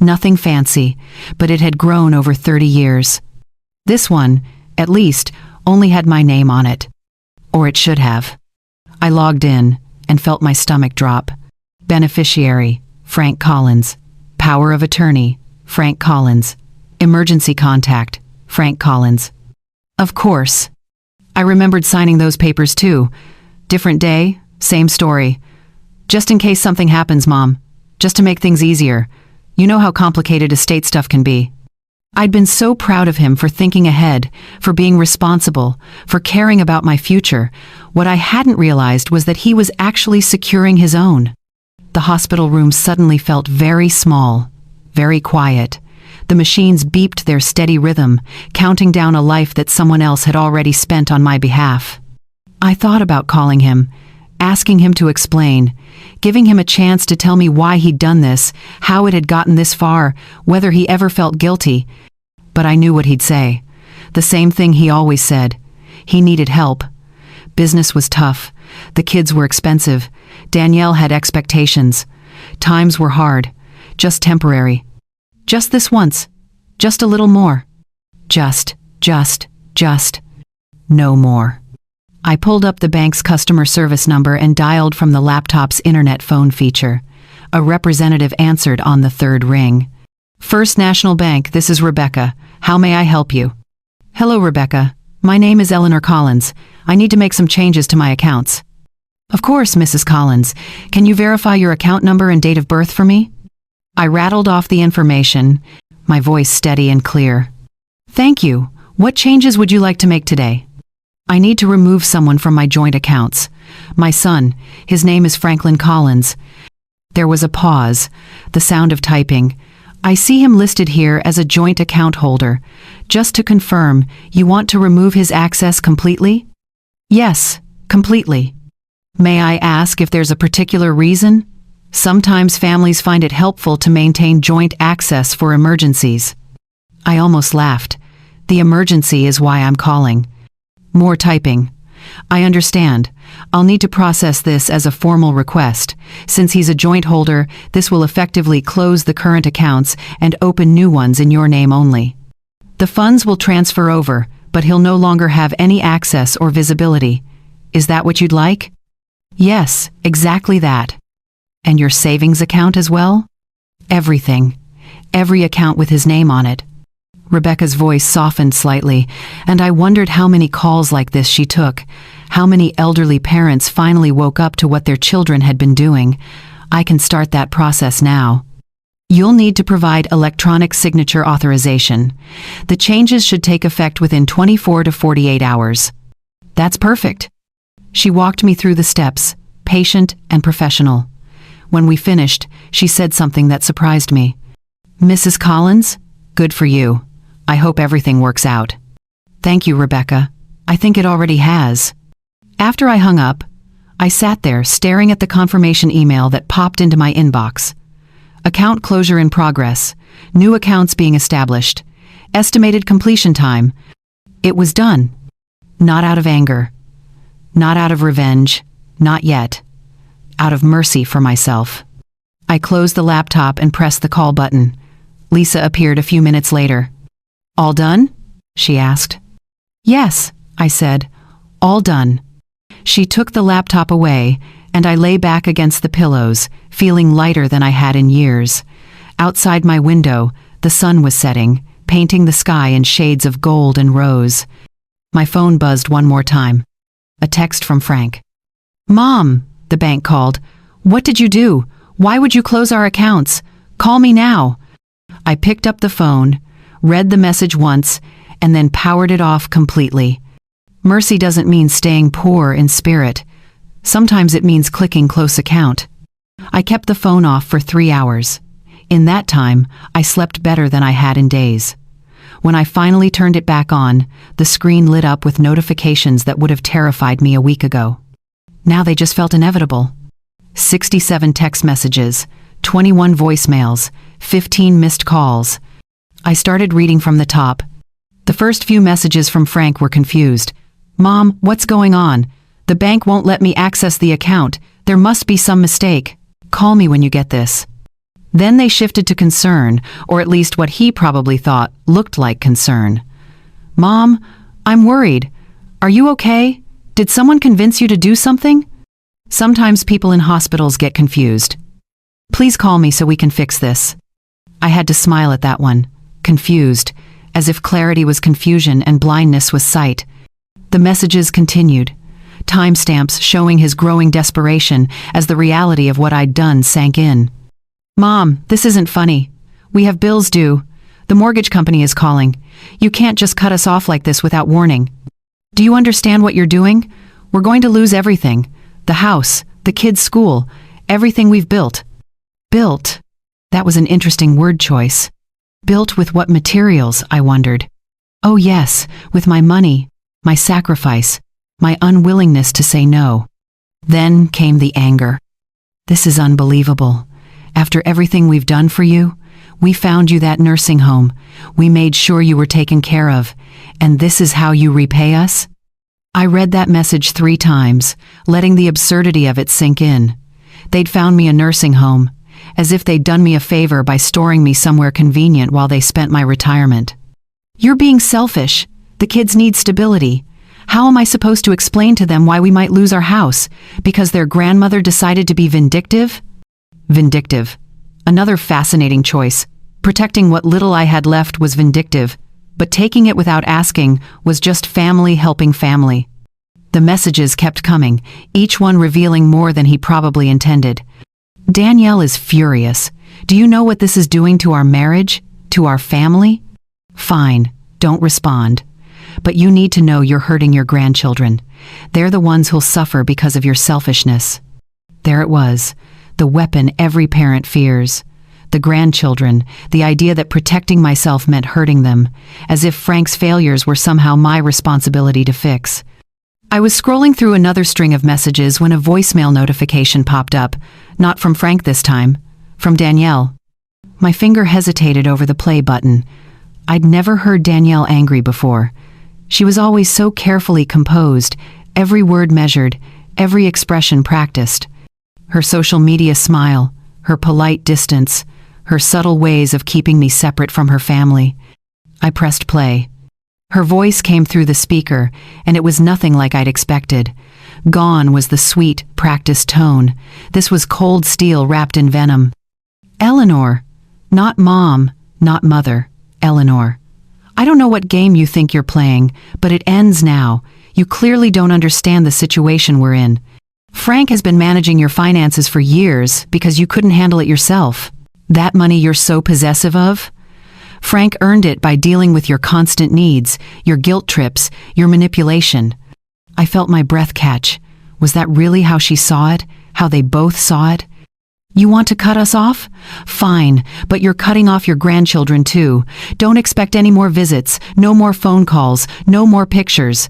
[SPEAKER 1] Nothing fancy, but it had grown over 30 years. This one, at least, only had my name on it. Or it should have. I logged in and felt my stomach drop. Beneficiary, Frank Collins. Power of attorney, Frank Collins. Emergency contact, Frank Collins. Of course. I remembered signing those papers too. Different day, same story. Just in case something happens, Mom. Just to make things easier. You know how complicated estate stuff can be. I'd been so proud of him for thinking ahead, for being responsible, for caring about my future. What I hadn't realized was that he was actually securing his own. The hospital room suddenly felt very small, very quiet. The machines beeped their steady rhythm, counting down a life that someone else had already spent on my behalf. I thought about calling him, asking him to explain, giving him a chance to tell me why he'd done this, how it had gotten this far, whether he ever felt guilty. But I knew what he'd say. The same thing he always said. He needed help. Business was tough. The kids were expensive. Danielle had expectations. Times were hard. Just temporary. Just this once. Just a little more. Just. No more. I pulled up the bank's customer service number and dialed from the laptop's internet phone feature. A representative answered on the third ring. First National Bank, this is Rebecca. How may I help you? Hello, Rebecca. My name is Eleanor Collins. I need to make some changes to my accounts. Of course, Mrs. Collins. Can you verify your account number and date of birth for me? I rattled off the information, my voice steady and clear. Thank you. What changes would you like to make today? I need to remove someone from my joint accounts. My son, his name is Franklin Collins. There was a pause, the sound of typing. I see him listed here as a joint account holder. Just to confirm, you want to remove his access completely? Yes, completely. May I ask if there's a particular reason? Sometimes families find it helpful to maintain joint access for emergencies. I almost laughed. The emergency is why I'm calling. More typing. I understand. I'll need to process this as a formal request. Since he's a joint holder, this will effectively close the current accounts and open new ones in your name only. The funds will transfer over, but he'll no longer have any access or visibility. Is that what you'd like? Yes, exactly that. And your savings account as well? Everything. Every account with his name on it. Rebecca's voice softened slightly, and I wondered how many calls like this she took, how many elderly parents finally woke up to what their children had been doing. I can start that process now. You'll need to provide electronic signature authorization. The changes should take effect within 24 to 48 hours. That's perfect. She walked me through the steps, patient and professional. When we finished, she said something that surprised me. Mrs. Collins, good for you. I hope everything works out. Thank you, Rebecca. I think it already has. After I hung up, I sat there staring at the confirmation email that popped into my inbox. Account closure in progress. New accounts being established. Estimated completion time. It was done. Not out of anger. Not out of revenge. Not yet. Out of mercy for myself. I closed the laptop and pressed the call button. Lisa appeared a few minutes later. All done? She asked. Yes, I said. All done. She took the laptop away, and I lay back against the pillows, feeling lighter than I had in years. Outside my window, the sun was setting, painting the sky in shades of gold and rose. My phone buzzed one more time. A text from Frank. Mom, the bank called. What did you do? Why would you close our accounts? Call me now. I picked up the phone, read the message once, and then powered it off completely. Mercy doesn't mean staying poor in spirit. Sometimes it means clicking close account. I kept the phone off for 3 hours. In that time, I slept better than I had in days. When I finally turned it back on, the screen lit up with notifications that would have terrified me a week ago. Now they just felt inevitable. 67 text messages, 21 voicemails, 15 missed calls. I started reading from the top. The first few messages from Frank were confused. Mom, what's going on? The bank won't let me access the account. There must be some mistake. Call me when you get this." Then they shifted to concern, or at least what he probably thought looked like concern. "Mom, I'm worried. Are you okay? Did someone convince you to do something?" Sometimes people in hospitals get confused. "Please call me so we can fix this." I had to smile at that one. Confused, as if clarity was confusion and blindness was sight. The messages continued. Timestamps showing his growing desperation as the reality of what I'd done sank in. "Mom, this isn't funny. We have bills due. The mortgage company is calling. You can't just cut us off like this without warning. Do you understand what you're doing? We're going to lose everything. The house, the kids' school, everything we've built." Built? That was an interesting word choice. Built with what materials, I wondered. Oh yes, with my money, my sacrifice, my unwillingness to say no. Then came the anger. "This is unbelievable. After everything we've done for you, we found you that nursing home, we made sure you were taken care of, and this is how you repay us?" I read that message 3 times, letting the absurdity of it sink in. They'd found me a nursing home, as if they'd done me a favor by storing me somewhere convenient while they spent my retirement. "You're being selfish. The kids need stability. How am I supposed to explain to them why we might lose our house, because their grandmother decided to be vindictive?" Vindictive. Another fascinating choice. Protecting what little I had left was vindictive, but taking it without asking was just family helping family. The messages kept coming, each one revealing more than he probably intended. "Danielle is furious. Do you know what this is doing to our marriage? To our family?" "Fine, don't respond. But you need to know you're hurting your grandchildren. They're the ones who'll suffer because of your selfishness." There it was, the weapon every parent fears. The grandchildren, the idea that protecting myself meant hurting them, as if Frank's failures were somehow my responsibility to fix. I was scrolling through another string of messages when a voicemail notification popped up, not from Frank this time, from Danielle. My finger hesitated over the play button. I'd never heard Danielle angry before. She was always so carefully composed, every word measured, every expression practiced. Her social media smile, her polite distance, her subtle ways of keeping me separate from her family. I pressed play. Her voice came through the speaker, and it was nothing like I'd expected. Gone was the sweet, practiced tone. This was cold steel wrapped in venom. "Eleanor. Not Mom, not Mother. Eleanor. I don't know what game you think you're playing, but it ends now. You clearly don't understand the situation we're in. Frank has been managing your finances for years because you couldn't handle it yourself. That money you're so possessive of? Frank earned it by dealing with your constant needs, your guilt trips, your manipulation." I felt my breath catch. Was that really how she saw it? How they both saw it? "You want to cut us off? Fine, but you're cutting off your grandchildren too. Don't expect any more visits, no more phone calls, no more pictures.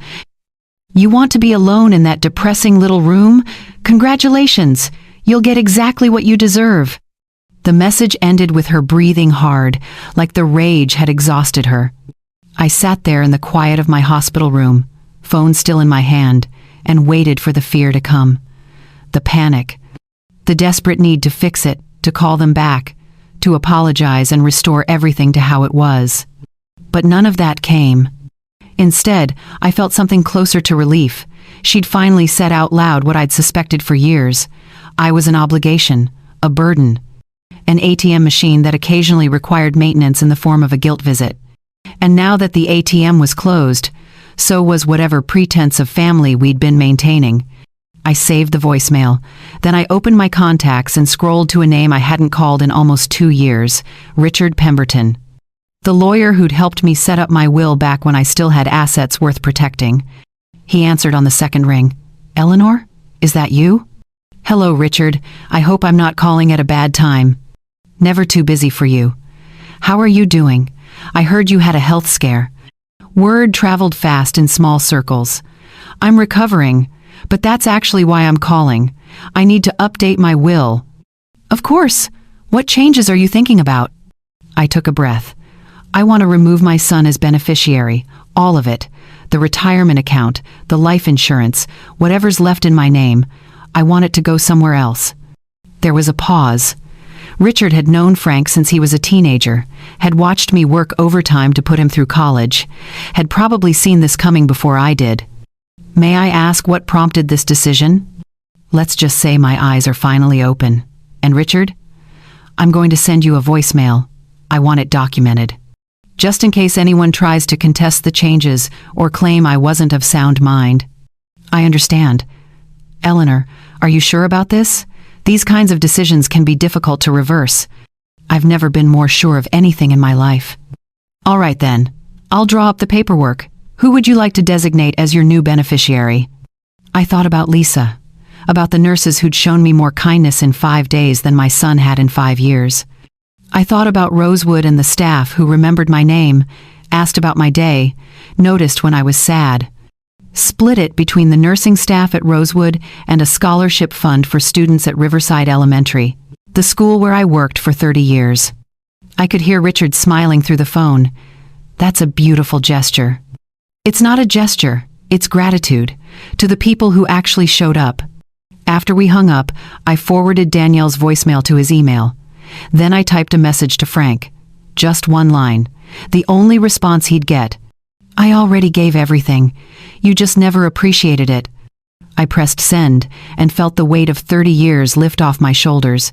[SPEAKER 1] You want to be alone in that depressing little room? Congratulations! You'll get exactly what you deserve." The message ended with her breathing hard, like the rage had exhausted her. I sat there in the quiet of my hospital room, phone still in my hand, and waited for the fear to come. The panic. The desperate need to fix it, to call them back, to apologize and restore everything to how it was. But none of that came. Instead, I felt something closer to relief. She'd finally said out loud what I'd suspected for years. I was an obligation, a burden. An ATM machine that occasionally required maintenance in the form of a guilt visit. And now that the ATM was closed, so was whatever pretense of family we'd been maintaining. I saved the voicemail. Then I opened my contacts and scrolled to a name I hadn't called in almost 2 years, Richard Pemberton. The lawyer who'd helped me set up my will back when I still had assets worth protecting. He answered on the second ring. "Eleanor? Is that you?" "Hello, Richard. I hope I'm not calling at a bad time." "Never too busy for you. How are you doing? I heard you had a health scare." Word traveled fast in small circles. "I'm recovering, but that's actually why I'm calling. I need to update my will." "Of course. What changes are you thinking about?" I took a breath. "I want to remove my son as beneficiary, all of it. The retirement account, the life insurance, whatever's left in my name, I want it to go somewhere else. There was a pause. Richard had known Frank since he was a teenager, had watched me work overtime to put him through college, had probably seen this coming before I did. May I ask what prompted this decision? Let's just say my eyes are finally open. And Richard? I'm going to send you a voicemail. I want it documented. Just in case anyone tries to contest the changes or claim I wasn't of sound mind. I understand. Eleanor, are you sure about this? These kinds of decisions can be difficult to reverse. I've never been more sure of anything in my life. All right then. I'll draw up the paperwork. Who would you like to designate as your new beneficiary? I thought about Lisa, about the nurses who'd shown me more kindness in 5 days than my son had in 5 years. I thought about Rosewood and the staff who remembered my name, asked about my day, noticed when I was sad. Split it between the nursing staff at Rosewood and a scholarship fund for students at Riverside Elementary, the school where I worked for 30 years. I could hear Richard smiling through the phone. That's a beautiful gesture. It's not a gesture, it's gratitude, to the people who actually showed up. After we hung up, I forwarded Danielle's voicemail to his email. Then I typed a message to Frank. Just one line. The only response he'd get. I already gave everything. You just never appreciated it. I pressed send and felt the weight of 30 years lift off my shoulders.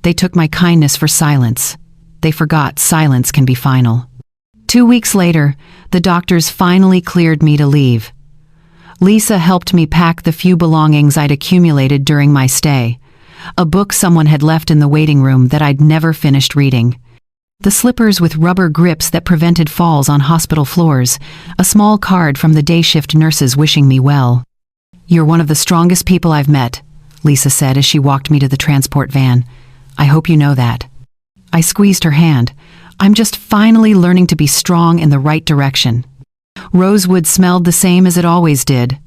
[SPEAKER 1] They took my kindness for silence. They forgot silence can be final. 2 weeks later, the doctors finally cleared me to leave. Lisa helped me pack the few belongings I'd accumulated during my stay. A book someone had left in the waiting room that I'd never finished reading. The slippers with rubber grips that prevented falls on hospital floors. A small card from the day shift nurses wishing me well. You're one of the strongest people I've met, Lisa said as she walked me to the transport van. I hope you know that. I squeezed her hand. I'm just finally learning to be strong in the right direction. Rosewood smelled the same as it always did.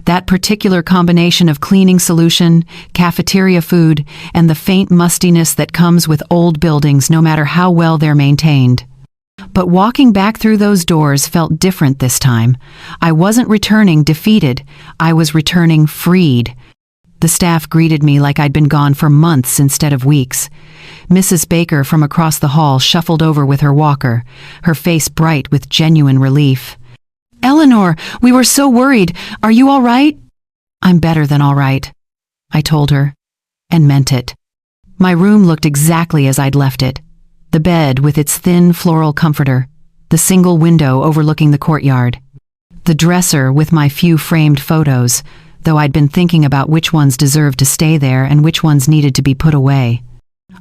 [SPEAKER 1] That particular combination of cleaning solution, cafeteria food, and the faint mustiness that comes with old buildings no matter how well they're maintained. But walking back through those doors felt different this time. I wasn't returning defeated, I was returning freed. The staff greeted me like I'd been gone for months instead of weeks. Mrs. Baker from across the hall shuffled over with her walker, her face bright with genuine relief. Eleanor, we were so worried. Are you all right? I'm better than all right, I told her, and meant it. My room looked exactly as I'd left it. The bed with its thin floral comforter, the single window overlooking the courtyard, the dresser with my few framed photos, though I'd been thinking about which ones deserved to stay there and which ones needed to be put away.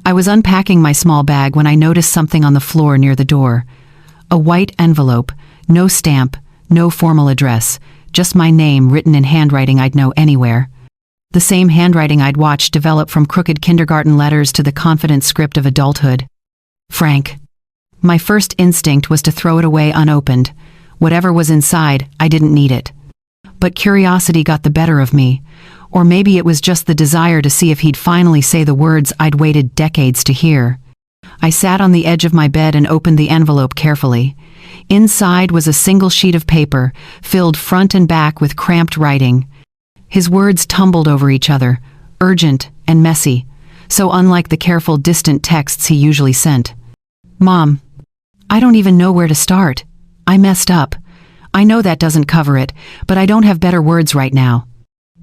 [SPEAKER 1] I was unpacking my small bag when I noticed something on the floor near the door. A white envelope, no stamp, no formal address, just my name written in handwriting I'd know anywhere. The same handwriting I'd watched develop from crooked kindergarten letters to the confident script of adulthood. Frank. My first instinct was to throw it away unopened. Whatever was inside, I didn't need it. But curiosity got the better of me, or maybe it was just the desire to see if he'd finally say the words I'd waited decades to hear. I sat on the edge of my bed and opened the envelope carefully. Inside was a single sheet of paper, filled front and back with cramped writing. His words tumbled over each other, urgent and messy, so unlike the careful, distant texts he usually sent. Mom, I don't even know where to start. I messed up. I know that doesn't cover it, but I don't have better words right now.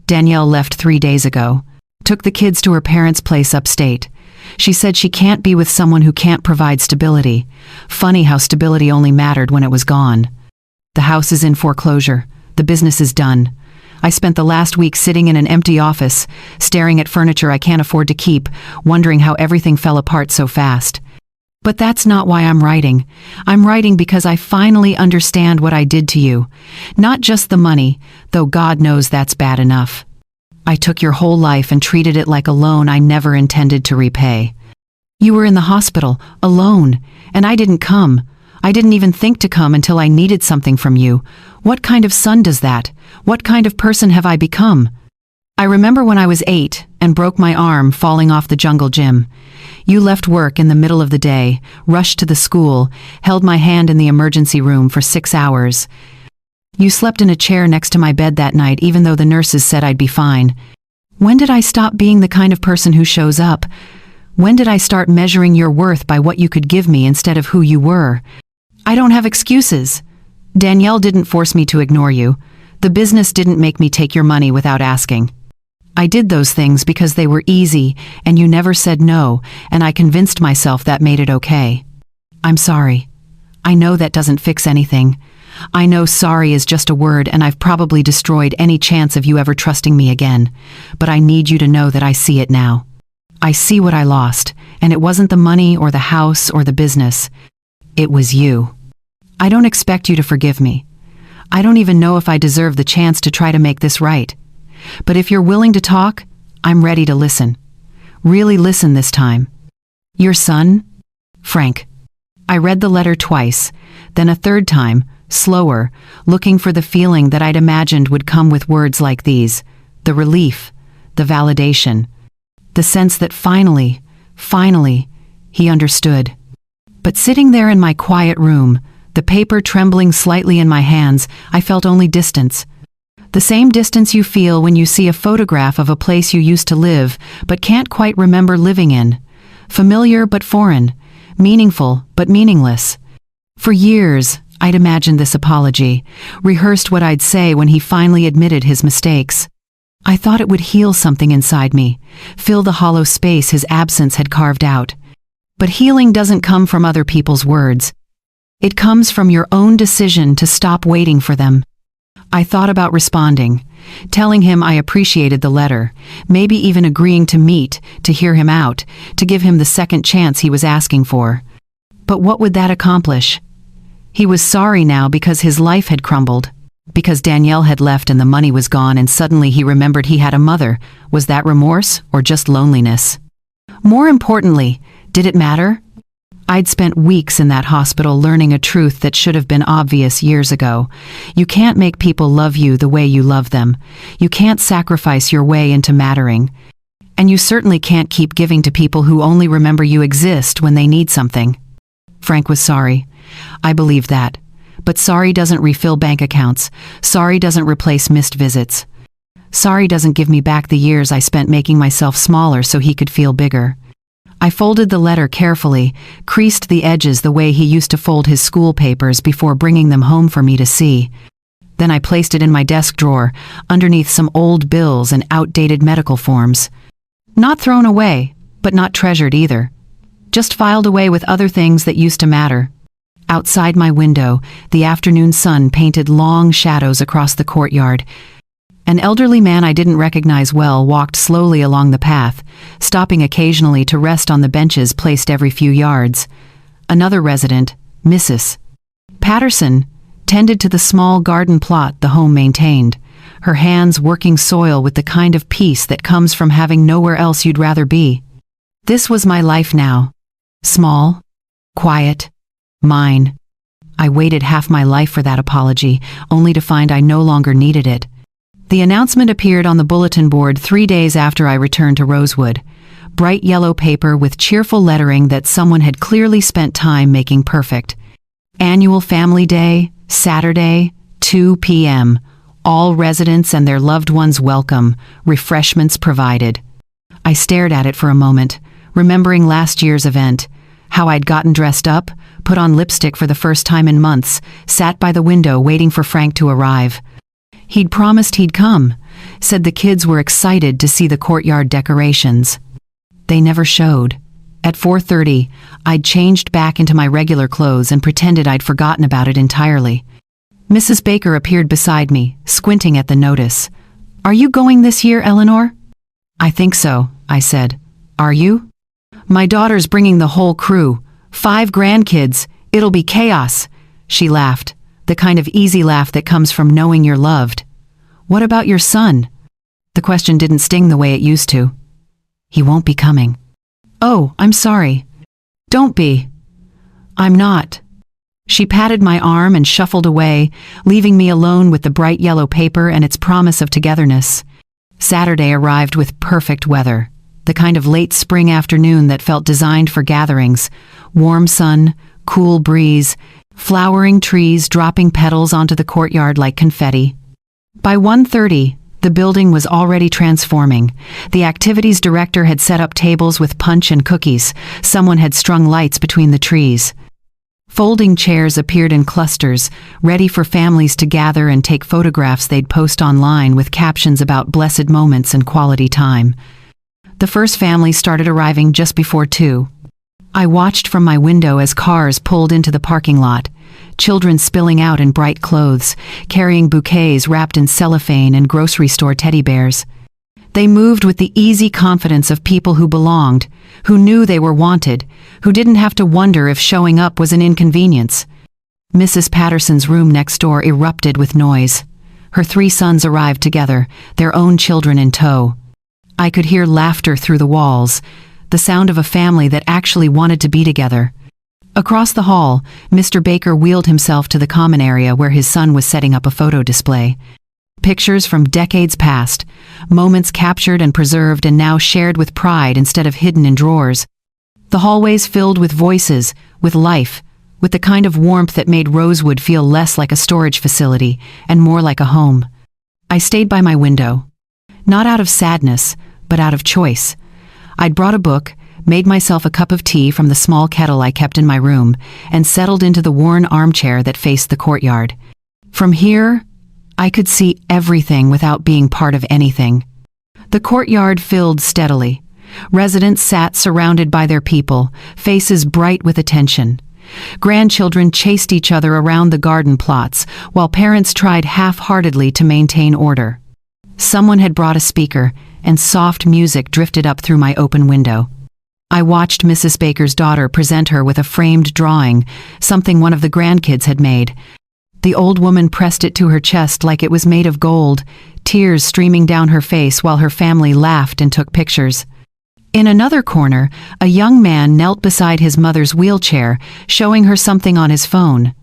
[SPEAKER 1] Danielle left 3 days ago. Took the kids to her parents' place upstate. She said she can't be with someone who can't provide stability. Funny how stability only mattered when it was gone. The house is in foreclosure. The business is done. I spent the last week sitting in an empty office, staring at furniture I can't afford to keep, wondering how everything fell apart so fast. But that's not why I'm writing. I'm writing because I finally understand what I did to you. Not just the money, though God knows that's bad enough. I took your whole life and treated it like a loan I never intended to repay. You were in the hospital, alone, and I didn't come. I didn't even think to come until I needed something from you. What kind of son does that? What kind of person have I become? I remember when I was 8 and broke my arm falling off the jungle gym. You left work in the middle of the day, rushed to the school, held my hand in the emergency room for 6 hours. You slept in a chair next to my bed that night even though the nurses said I'd be fine. When did I stop being the kind of person who shows up? When did I start measuring your worth by what you could give me instead of who you were? I don't have excuses. Danielle didn't force me to ignore you. The business didn't make me take your money without asking. I did those things because they were easy, and you never said no, and I convinced myself that made it okay. I'm sorry. I know that doesn't fix anything. I know sorry is just a word, and I've probably destroyed any chance of you ever trusting me again. But I need you to know that I see it now. I see what I lost, and it wasn't the money or the house or the business. It was you. I don't expect you to forgive me. I don't even know if I deserve the chance to try to make this right. But if you're willing to talk, I'm ready to listen. Really listen this time. Your son, Frank. I read the letter twice, then a third time, slower, looking for the feeling that I'd imagined would come with words like these: the relief, the validation, the sense that finally, he understood. But sitting there in my quiet room, the paper trembling slightly in my hands, I felt only distance. The same distance you feel when you see a photograph of a place you used to live but can't quite remember living in. Familiar but foreign, meaningful but meaningless. For years, I'd imagined this apology, rehearsed what I'd say when he finally admitted his mistakes. I thought it would heal something inside me, fill the hollow space his absence had carved out. But healing doesn't come from other people's words. It comes from your own decision to stop waiting for them. I thought about responding, telling him I appreciated the letter, maybe even agreeing to meet, to hear him out, to give him the second chance he was asking for. But what would that accomplish? He was sorry now because his life had crumbled, because Danielle had left and the money was gone, and suddenly he remembered he had a mother. Was that remorse or just loneliness? More importantly, did it matter? I'd spent weeks in that hospital learning a truth that should have been obvious years ago. You can't make people love you the way you love them. You can't sacrifice your way into mattering. And you certainly can't keep giving to people who only remember you exist when they need something. Frank was sorry. I believed that. But sorry doesn't refill bank accounts. Sorry doesn't replace missed visits. Sorry doesn't give me back the years I spent making myself smaller so he could feel bigger. I folded the letter carefully, creased the edges the way he used to fold his school papers before bringing them home for me to see. Then I placed it in my desk drawer, underneath some old bills and outdated medical forms. Not thrown away, but not treasured either. Just filed away with other things that used to matter. Outside my window, the afternoon sun painted long shadows across the courtyard. An elderly man I didn't recognize well walked slowly along the path, stopping occasionally to rest on the benches placed every few yards. Another resident, Mrs. Patterson, tended to the small garden plot the home maintained, her hands working soil with the kind of peace that comes from having nowhere else you'd rather be. This was my life now. Small, quiet, mine. I waited half my life for that apology, only to find I no longer needed it. The announcement appeared on the bulletin board 3 days after I returned to Rosewood. Bright yellow paper with cheerful lettering that someone had clearly spent time making perfect. Annual Family Day, Saturday, 2 p.m. All residents and their loved ones welcome, refreshments provided. I stared at it for a moment, remembering last year's event, how I'd gotten dressed up, put on lipstick for the first time in months, sat by the window waiting for Frank to arrive. He'd promised he'd come, said the kids were excited to see the courtyard decorations. They never showed. At 4:30, I'd changed back into my regular clothes and pretended I'd forgotten about it entirely. Mrs. Baker appeared beside me, squinting at the notice. "Are you going this year, Eleanor?" "I think so," I said. "Are you?" "My daughter's bringing the whole crew. 5 grandkids. It'll be chaos." She laughed, the kind of easy laugh that comes from knowing you're loved. "What about your son?" The question didn't sting the way it used to. "He won't be coming." "Oh, I'm sorry." "Don't be." "I'm not." She patted my arm and shuffled away, leaving me alone with the bright yellow paper and its promise of togetherness. Saturday arrived with perfect weather, the kind of late spring afternoon that felt designed for gatherings. Warm sun, cool breeze, flowering trees dropping petals onto the courtyard like confetti. By 1:30, the building was already transforming. The activities director had set up tables with punch and cookies. Someone had strung lights between the trees. Folding chairs appeared in clusters, ready for families to gather and take photographs they'd post online with captions about blessed moments and quality time. The first family started arriving just before 2. I watched from my window as cars pulled into the parking lot, children spilling out in bright clothes, carrying bouquets wrapped in cellophane and grocery store teddy bears. They moved with the easy confidence of people who belonged, who knew they were wanted, who didn't have to wonder if showing up was an inconvenience. Mrs. Patterson's room next door erupted with noise. Her 3 sons arrived together, their own children in tow. I could hear laughter through the walls, the sound of a family that actually wanted to be together. Across the hall, Mr. Baker wheeled himself to the common area where his son was setting up a photo display. Pictures from decades past, moments captured and preserved and now shared with pride instead of hidden in drawers. The hallways filled with voices, with life, with the kind of warmth that made Rosewood feel less like a storage facility and more like a home. I stayed by my window. Not out of sadness, but out of choice. I'd brought a book, made myself a cup of tea from the small kettle I kept in my room, and settled into the worn armchair that faced the courtyard. From here, I could see everything without being part of anything. The courtyard filled steadily. Residents sat surrounded by their people, faces bright with attention. Grandchildren chased each other around the garden plots, while parents tried half-heartedly to maintain order. Someone had brought a speaker, and soft music drifted up through my open window. I watched Mrs. Baker's daughter present her with a framed drawing, something one of the grandkids had made. The old woman pressed it to her chest like it was made of gold, tears streaming down her face while her family laughed and took pictures. In another corner, a young man knelt beside his mother's wheelchair, showing her something on his phone.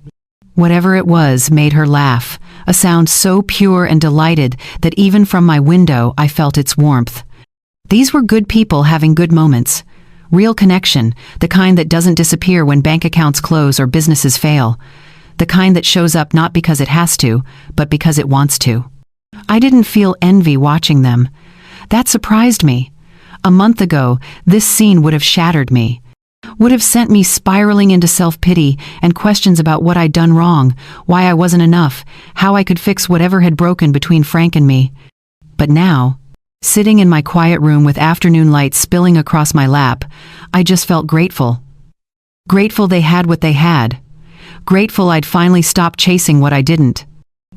[SPEAKER 1] Whatever it was made her laugh, a sound so pure and delighted that even from my window I felt its warmth. These were good people having good moments. Real connection, the kind that doesn't disappear when bank accounts close or businesses fail. The kind that shows up not because it has to, but because it wants to. I didn't feel envy watching them. That surprised me. A month ago, this scene would have shattered me. Would have sent me spiraling into self-pity and questions about what I'd done wrong, why I wasn't enough, how I could fix whatever had broken between Frank and me. But now, sitting in my quiet room with afternoon light spilling across my lap, I just felt grateful. Grateful they had what they had. Grateful I'd finally stopped chasing what I didn't.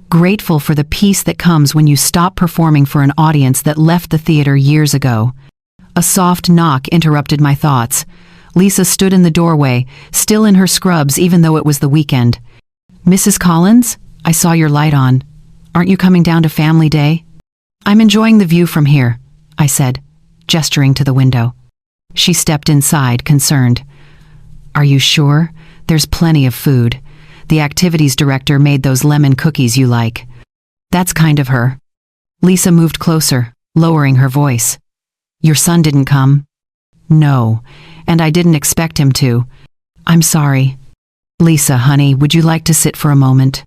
[SPEAKER 1] Grateful for the peace that comes when you stop performing for an audience that left the theater years ago. A soft knock interrupted my thoughts. Lisa stood in the doorway, still in her scrubs even though it was the weekend. "Mrs. Collins, I saw your light on. Aren't you coming down to Family Day?" "I'm enjoying the view from here," I said, gesturing to the window. She stepped inside, concerned. "Are you sure? There's plenty of food. The activities director made those lemon cookies you like." "That's kind of her." Lisa moved closer, lowering her voice. "Your son didn't come?" "No, and I didn't expect him to. I'm sorry." "Lisa, honey, would you like to sit for a moment?"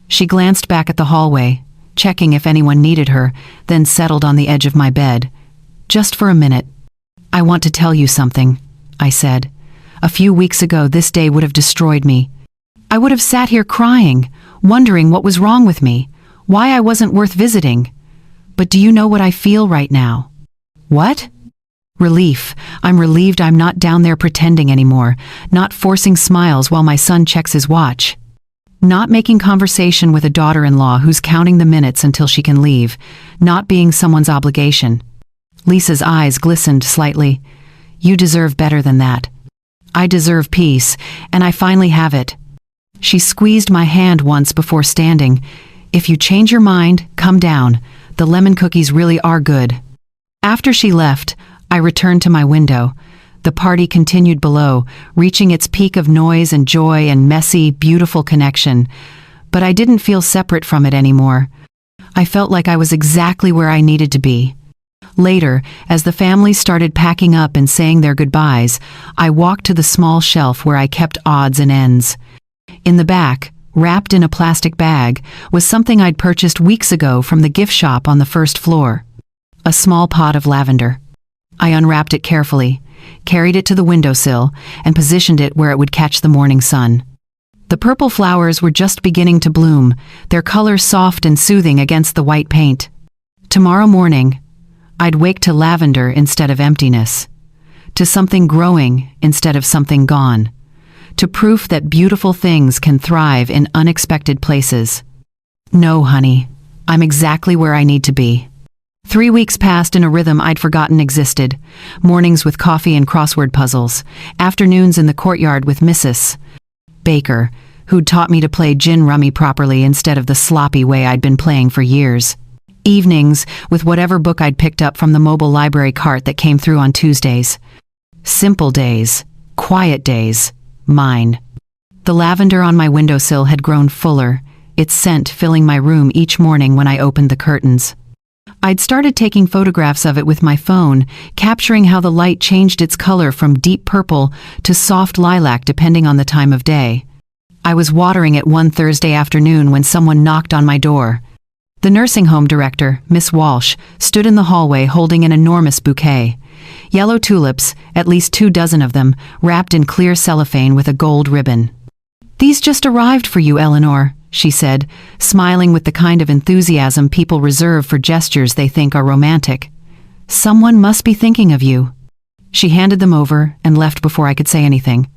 [SPEAKER 1] She glanced back at the hallway, checking if anyone needed her, then settled on the edge of my bed. "Just for a minute. I want to tell you something," I said. "A few weeks ago, this day would have destroyed me. I would have sat here crying, wondering what was wrong with me, why I wasn't worth visiting. But do you know what I feel right now?" "What?" "Relief. I'm relieved I'm not down there pretending anymore, not forcing smiles while my son checks his watch. Not making conversation with a daughter-in-law who's counting the minutes until she can leave, not being someone's obligation." Lisa's eyes glistened slightly. "You deserve better than that." "I deserve peace, and I finally have it." She squeezed my hand once before standing. "If you change your mind, come down. The lemon cookies really are good." After she left, I returned to my window. The party continued below, reaching its peak of noise and joy and messy, beautiful connection. But I didn't feel separate from it anymore. I felt like I was exactly where I needed to be. Later, as the families started packing up and saying their goodbyes, I walked to the small shelf where I kept odds and ends. In the back, wrapped in a plastic bag, was something I'd purchased weeks ago from the gift shop on the first floor. A small pot of lavender. I unwrapped it carefully, carried it to the windowsill, and positioned it where it would catch the morning sun. The purple flowers were just beginning to bloom, their color soft and soothing against the white paint. Tomorrow morning, I'd wake to lavender instead of emptiness, to something growing instead of something gone, to proof that beautiful things can thrive in unexpected places. No, honey, I'm exactly where I need to be. 3 weeks passed in a rhythm I'd forgotten existed. Mornings with coffee and crossword puzzles, afternoons in the courtyard with Mrs. Baker, who'd taught me to play gin rummy properly instead of the sloppy way I'd been playing for years. Evenings with whatever book I'd picked up from the mobile library cart that came through on Tuesdays. Simple days, quiet days, mine. The lavender on my windowsill had grown fuller, its scent filling my room each morning when I opened the curtains. I'd started taking photographs of it with my phone, capturing how the light changed its color from deep purple to soft lilac depending on the time of day. I was watering it one Thursday afternoon when someone knocked on my door. The nursing home director, Miss Walsh, stood in the hallway holding an enormous bouquet. Yellow tulips, at least 24 of them, wrapped in clear cellophane with a gold ribbon. "These just arrived for you, Eleanor," she said, smiling with the kind of enthusiasm people reserve for gestures they think are romantic. "Someone must be thinking of you." She handed them over and left before I could say anything.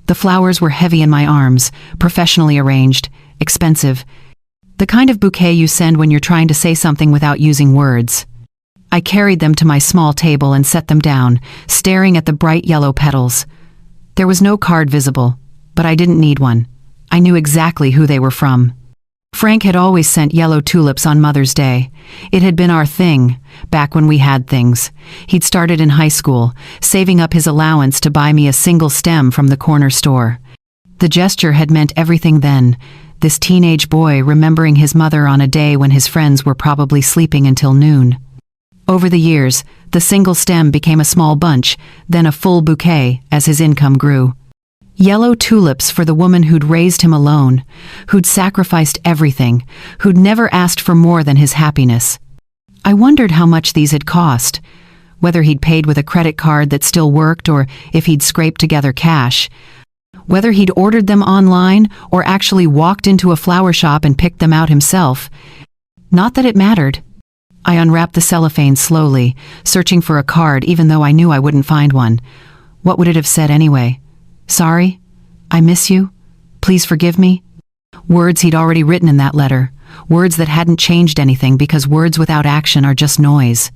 [SPEAKER 1] The flowers were heavy in my arms, professionally arranged, expensive. The kind of bouquet you send when you're trying to say something without using words. I carried them to my small table and set them down, staring at the bright yellow petals. There was no card visible, but I didn't need one. I knew exactly who they were from. Frank had always sent yellow tulips on Mother's Day. It had been our thing, back when we had things. He'd started in high school, saving up his allowance to buy me a single stem from the corner store. The gesture had meant everything then, this teenage boy remembering his mother on a day when his friends were probably sleeping until noon. Over the years, the single stem became a small bunch, then a full bouquet as his income grew. Yellow tulips for the woman who'd raised him alone, who'd sacrificed everything, who'd never asked for more than his happiness. I wondered how much these had cost, whether he'd paid with a credit card that still worked or if he'd scraped together cash, whether he'd ordered them online or actually walked into a flower shop and picked them out himself. Not that it mattered. I unwrapped the cellophane slowly, searching for a card even though I knew I wouldn't find one. What would it have said anyway? "Sorry? I miss you? Please forgive me?" Words he'd already written in that letter. Words that hadn't changed anything because words without action are just noise.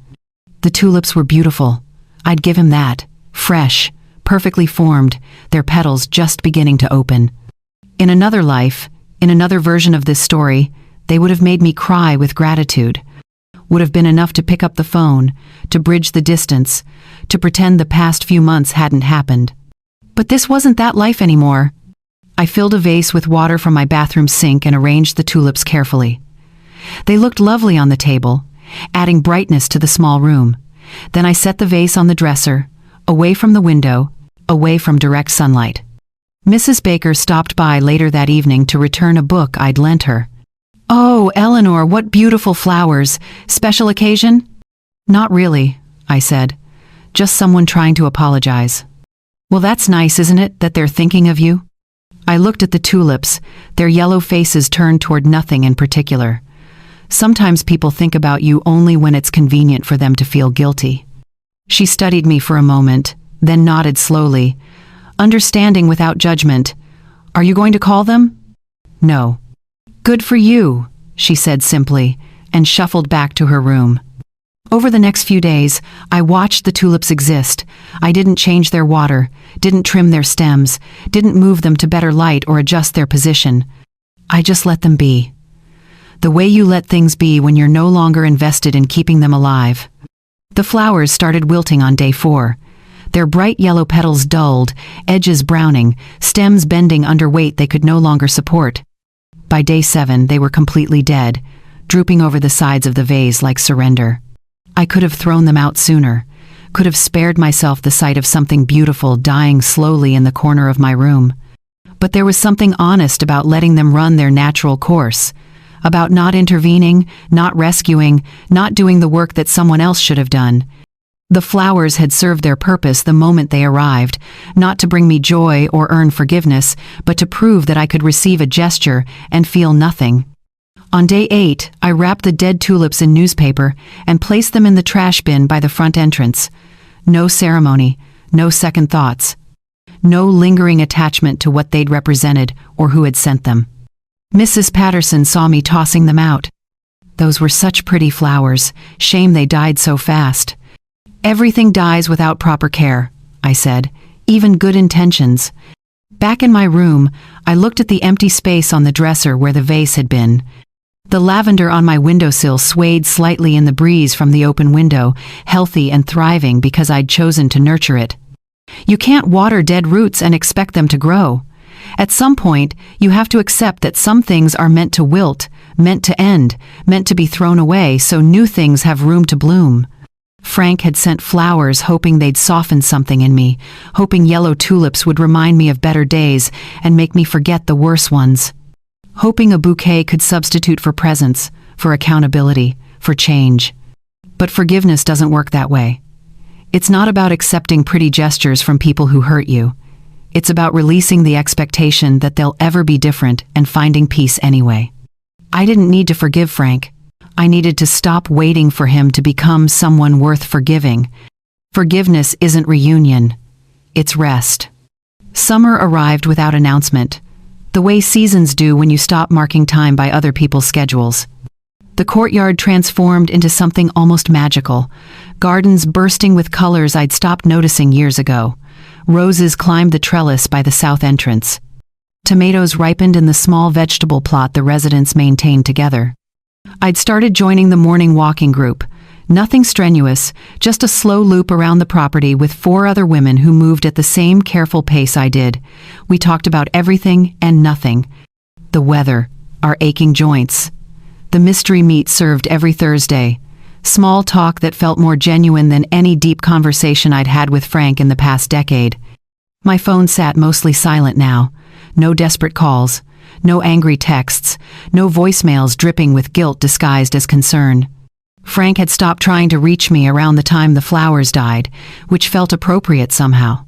[SPEAKER 1] The tulips were beautiful. I'd give him that. Fresh, perfectly formed, their petals just beginning to open. In another life, in another version of this story, they would have made me cry with gratitude. Would have been enough to pick up the phone, to bridge the distance, to pretend the past few months hadn't happened. But this wasn't that life anymore. I filled a vase with water from my bathroom sink and arranged the tulips carefully. They looked lovely on the table, adding brightness to the small room. Then I set the vase on the dresser, away from the window, away from direct sunlight. Mrs. Baker stopped by later that evening to return a book I'd lent her. "Oh, Eleanor, what beautiful flowers. Special occasion?" "Not really," I said. "Just someone trying to apologize." "Well, that's nice, isn't it, that they're thinking of you?" I looked at the tulips, their yellow faces turned toward nothing in particular. Sometimes people think about you only when it's convenient for them to feel guilty. She studied me for a moment, then nodded slowly, understanding without judgment. "Are you going to call them?" "No." "Good for you," she said simply, and shuffled back to her room. Over the next few days, I watched the tulips exist. I didn't change their water, didn't trim their stems, didn't move them to better light or adjust their position. I just let them be. The way you let things be when you're no longer invested in keeping them alive. The flowers started wilting on day 4. Their bright yellow petals dulled, edges browning, stems bending under weight they could no longer support. By day 7, they were completely dead, drooping over the sides of the vase like surrender. I could have thrown them out sooner, could have spared myself the sight of something beautiful dying slowly in the corner of my room. But there was something honest about letting them run their natural course, about not intervening, not rescuing, not doing the work that someone else should have done. The flowers had served their purpose the moment they arrived, not to bring me joy or earn forgiveness, but to prove that I could receive a gesture and feel nothing. On day 8, I wrapped the dead tulips in newspaper and placed them in the trash bin by the front entrance. No ceremony, no second thoughts, no lingering attachment to what they'd represented or who had sent them. Mrs. Patterson saw me tossing them out. Those were such pretty flowers, shame they died so fast. Everything dies without proper care, I said, even good intentions. Back in my room, I looked at the empty space on the dresser where the vase had been. The lavender on my windowsill swayed slightly in the breeze from the open window, healthy and thriving because I'd chosen to nurture it. You can't water dead roots and expect them to grow. At some point, you have to accept that some things are meant to wilt, meant to end, meant to be thrown away so new things have room to bloom. Frank had sent flowers hoping they'd soften something in me, hoping yellow tulips would remind me of better days and make me forget the worse ones. Hoping a bouquet could substitute for presence, for accountability, for change. But forgiveness doesn't work that way. It's not about accepting pretty gestures from people who hurt you. It's about releasing the expectation that they'll ever be different and finding peace anyway. I didn't need to forgive Frank. I needed to stop waiting for him to become someone worth forgiving. Forgiveness isn't reunion. It's rest. Summer arrived without announcement, the way seasons do when you stop marking time by other people's schedules. The courtyard transformed into something almost magical, gardens bursting with colors I'd stopped noticing years ago. Roses climbed the trellis by the south entrance. Tomatoes ripened in the small vegetable plot the residents maintained together. I'd started joining the morning walking group. Nothing strenuous, just a slow loop around the property with 4 other women who moved at the same careful pace I did. We talked about everything and nothing. The weather, our aching joints, the mystery meat served every Thursday. Small talk that felt more genuine than any deep conversation I'd had with Frank in the past decade. My phone sat mostly silent now. No desperate calls. No angry texts, no voicemails dripping with guilt disguised as concern. Frank had stopped trying to reach me around the time the flowers died, which felt appropriate somehow.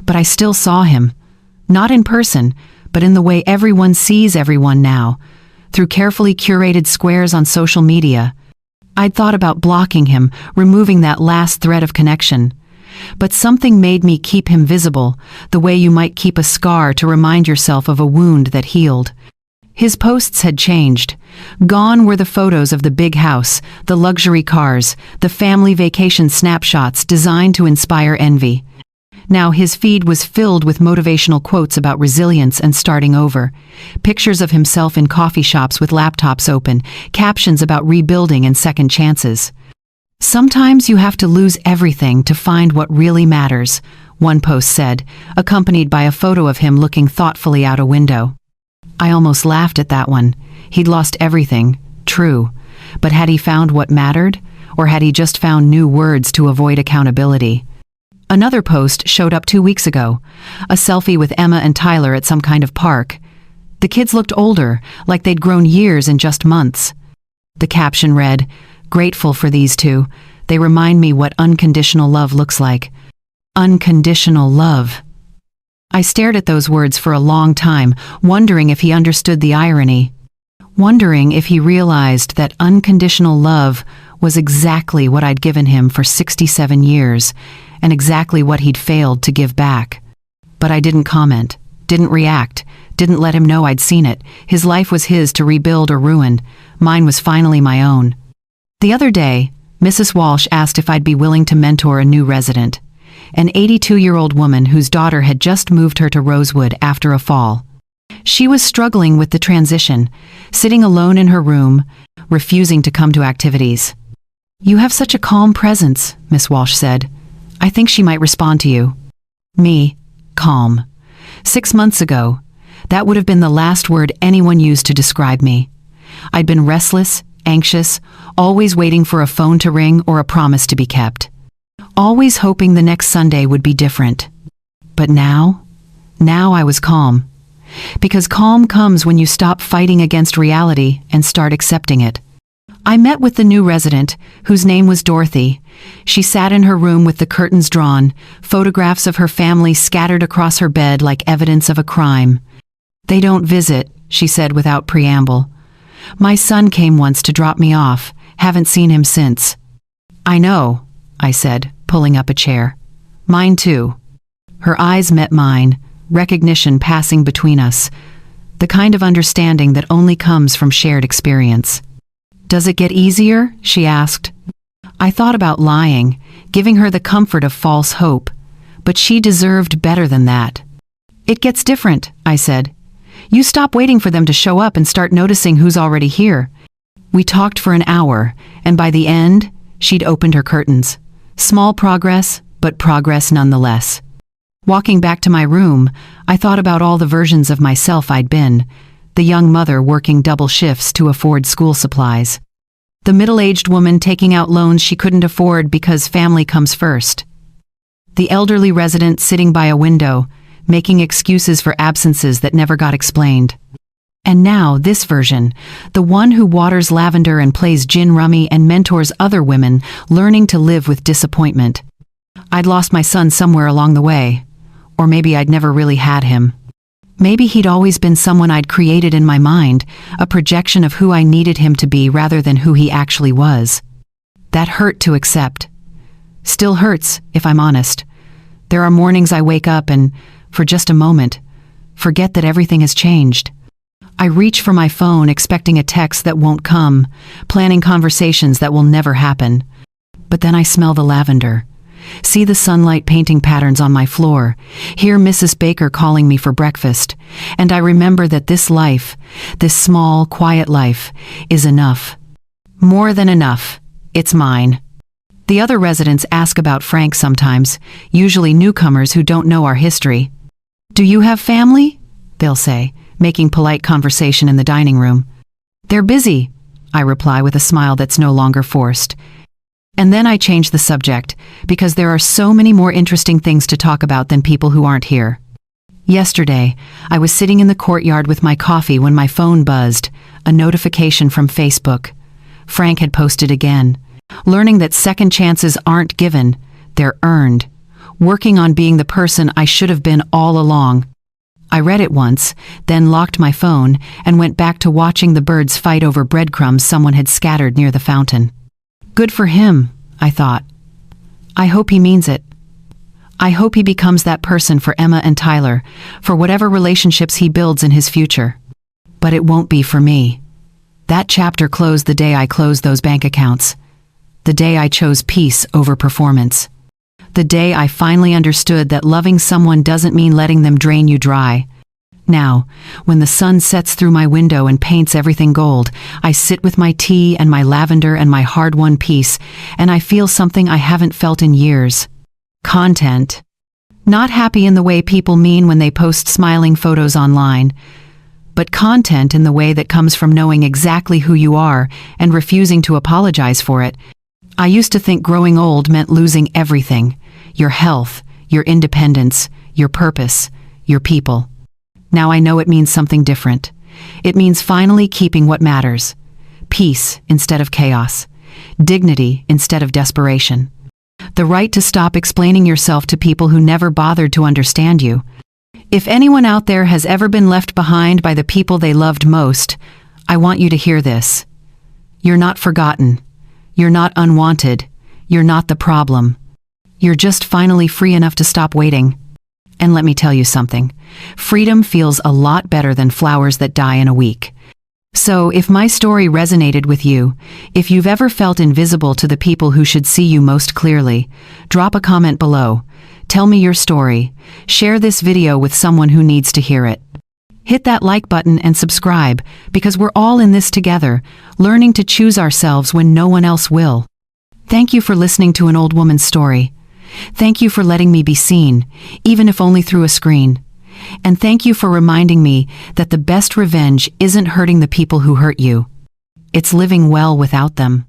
[SPEAKER 1] But I still saw him. Not in person, but in the way everyone sees everyone now, through carefully curated squares on social media. I'd thought about blocking him, removing that last thread of connection. But something made me keep him visible, the way you might keep a scar to remind yourself of a wound that healed. His posts had changed. Gone were the photos of the big house, the luxury cars, the family vacation snapshots designed to inspire envy. Now his feed was filled with motivational quotes about resilience and starting over. Pictures of himself in coffee shops with laptops open, captions about rebuilding and second chances. Sometimes you have to lose everything to find what really matters, one post said, accompanied by a photo of him looking thoughtfully out a window. I almost laughed at that one. He'd lost everything, true. But had he found what mattered? Or had he just found new words to avoid accountability? Another post showed up 2 weeks ago. A selfie with Emma and Tyler at some kind of park. The kids looked older, like they'd grown years in just months. The caption read, "Grateful for these two. They remind me what unconditional love looks like." Unconditional love. I stared at those words for a long time, wondering if he understood the irony. Wondering if he realized that unconditional love was exactly what I'd given him for 67 years, and exactly what he'd failed to give back. But I didn't comment, didn't react, didn't let him know I'd seen it. His life was his to rebuild or ruin. Mine was finally my own. The other day, Mrs. Walsh asked if I'd be willing to mentor a new resident, an 82-year-old woman whose daughter had just moved her to Rosewood after a fall. She was struggling with the transition, sitting alone in her room, refusing to come to activities. "You have such a calm presence," Miss Walsh said. "I think she might respond to you." Me, calm. 6 months ago, that would have been the last word anyone used to describe me. I'd been restless, anxious, always waiting for a phone to ring or a promise to be kept. Always hoping the next Sunday would be different. But now I was calm. because calm comes when you stop fighting against reality and start accepting it. I met with the new resident, whose name was Dorothy. She sat in her room with the curtains drawn, photographs of her family scattered across her bed like evidence of a crime. "They don't visit," she said without preamble. "My son came once to drop me off. Haven't seen him since." "I know," I said, pulling up a chair. "Mine too." Her eyes met mine, recognition passing between us, the kind of understanding that only comes from shared experience. "Does it get easier?" she asked. I thought about lying, giving her the comfort of false hope, but she deserved better than that. "It gets different," I said. "You stop waiting for them to show up and start noticing who's already here." We talked for an hour, and by the end, she'd opened her curtains. Small progress, but progress nonetheless. Walking back to my room, I thought about all the versions of myself I'd been: the young mother working double shifts to afford school supplies, the middle-aged woman taking out loans she couldn't afford because family comes first, the elderly resident sitting by a window, making excuses for absences that never got explained. And now this version, the one who waters lavender and plays gin rummy and mentors other women learning to live with disappointment. I'd lost my son somewhere along the way, or maybe I'd never really had him. Maybe he'd always been someone I'd created in my mind, a projection of who I needed him to be rather than who he actually was. That hurt to accept. Still hurts, if I'm honest. There are mornings I wake up and, for just a moment, forget that everything has changed. I reach for my phone expecting a text that won't come, planning conversations that will never happen. But then I smell the lavender, see the sunlight painting patterns on my floor, hear Mrs. Baker calling me for breakfast, and I remember that this life, this small, quiet life, is enough. More than enough. It's mine. The other residents ask about Frank sometimes, usually newcomers who don't know our history. "Do you have family?" they'll say, making polite conversation in the dining room. "They're busy," I reply with a smile that's no longer forced. And then I change the subject, because there are so many more interesting things to talk about than people who aren't here. Yesterday, I was sitting in the courtyard with my coffee when my phone buzzed, a notification from Facebook. Frank had posted again, learning that second chances aren't given, they're earned, working on being the person I should have been all along. I read it once, then locked my phone and went back to watching the birds fight over breadcrumbs someone had scattered near the fountain. Good for him, I thought. I hope he means it. I hope he becomes that person for Emma and Tyler, for whatever relationships he builds in his future. But it won't be for me. That chapter closed the day I closed those bank accounts. The day I chose peace over performance. The day I finally understood that loving someone doesn't mean letting them drain you dry. Now, when the sun sets through my window and paints everything gold, I sit with my tea and my lavender and my hard-won peace, and I feel something I haven't felt in years. Content. Not happy in the way people mean when they post smiling photos online, but content in the way that comes from knowing exactly who you are and refusing to apologize for it. I used to think growing old meant losing everything: your health, your independence, your purpose, your people. Now I know it means something different. It means finally keeping what matters. Peace instead of chaos. Dignity instead of desperation. The right to stop explaining yourself to people who never bothered to understand you. If anyone out there has ever been left behind by the people they loved most, I want you to hear this. You're not forgotten. You're not unwanted. You're not the problem. You're just finally free enough to stop waiting. And let me tell you something. Freedom feels a lot better than flowers that die in a week. So if my story resonated with you, if you've ever felt invisible to the people who should see you most clearly, drop a comment below. Tell me your story. Share this video with someone who needs to hear it. Hit that like button and subscribe, because we're all in this together, learning to choose ourselves when no one else will. Thank you for listening to an old woman's story. Thank you for letting me be seen, even if only through a screen. And thank you for reminding me that the best revenge isn't hurting the people who hurt you. It's living well without them.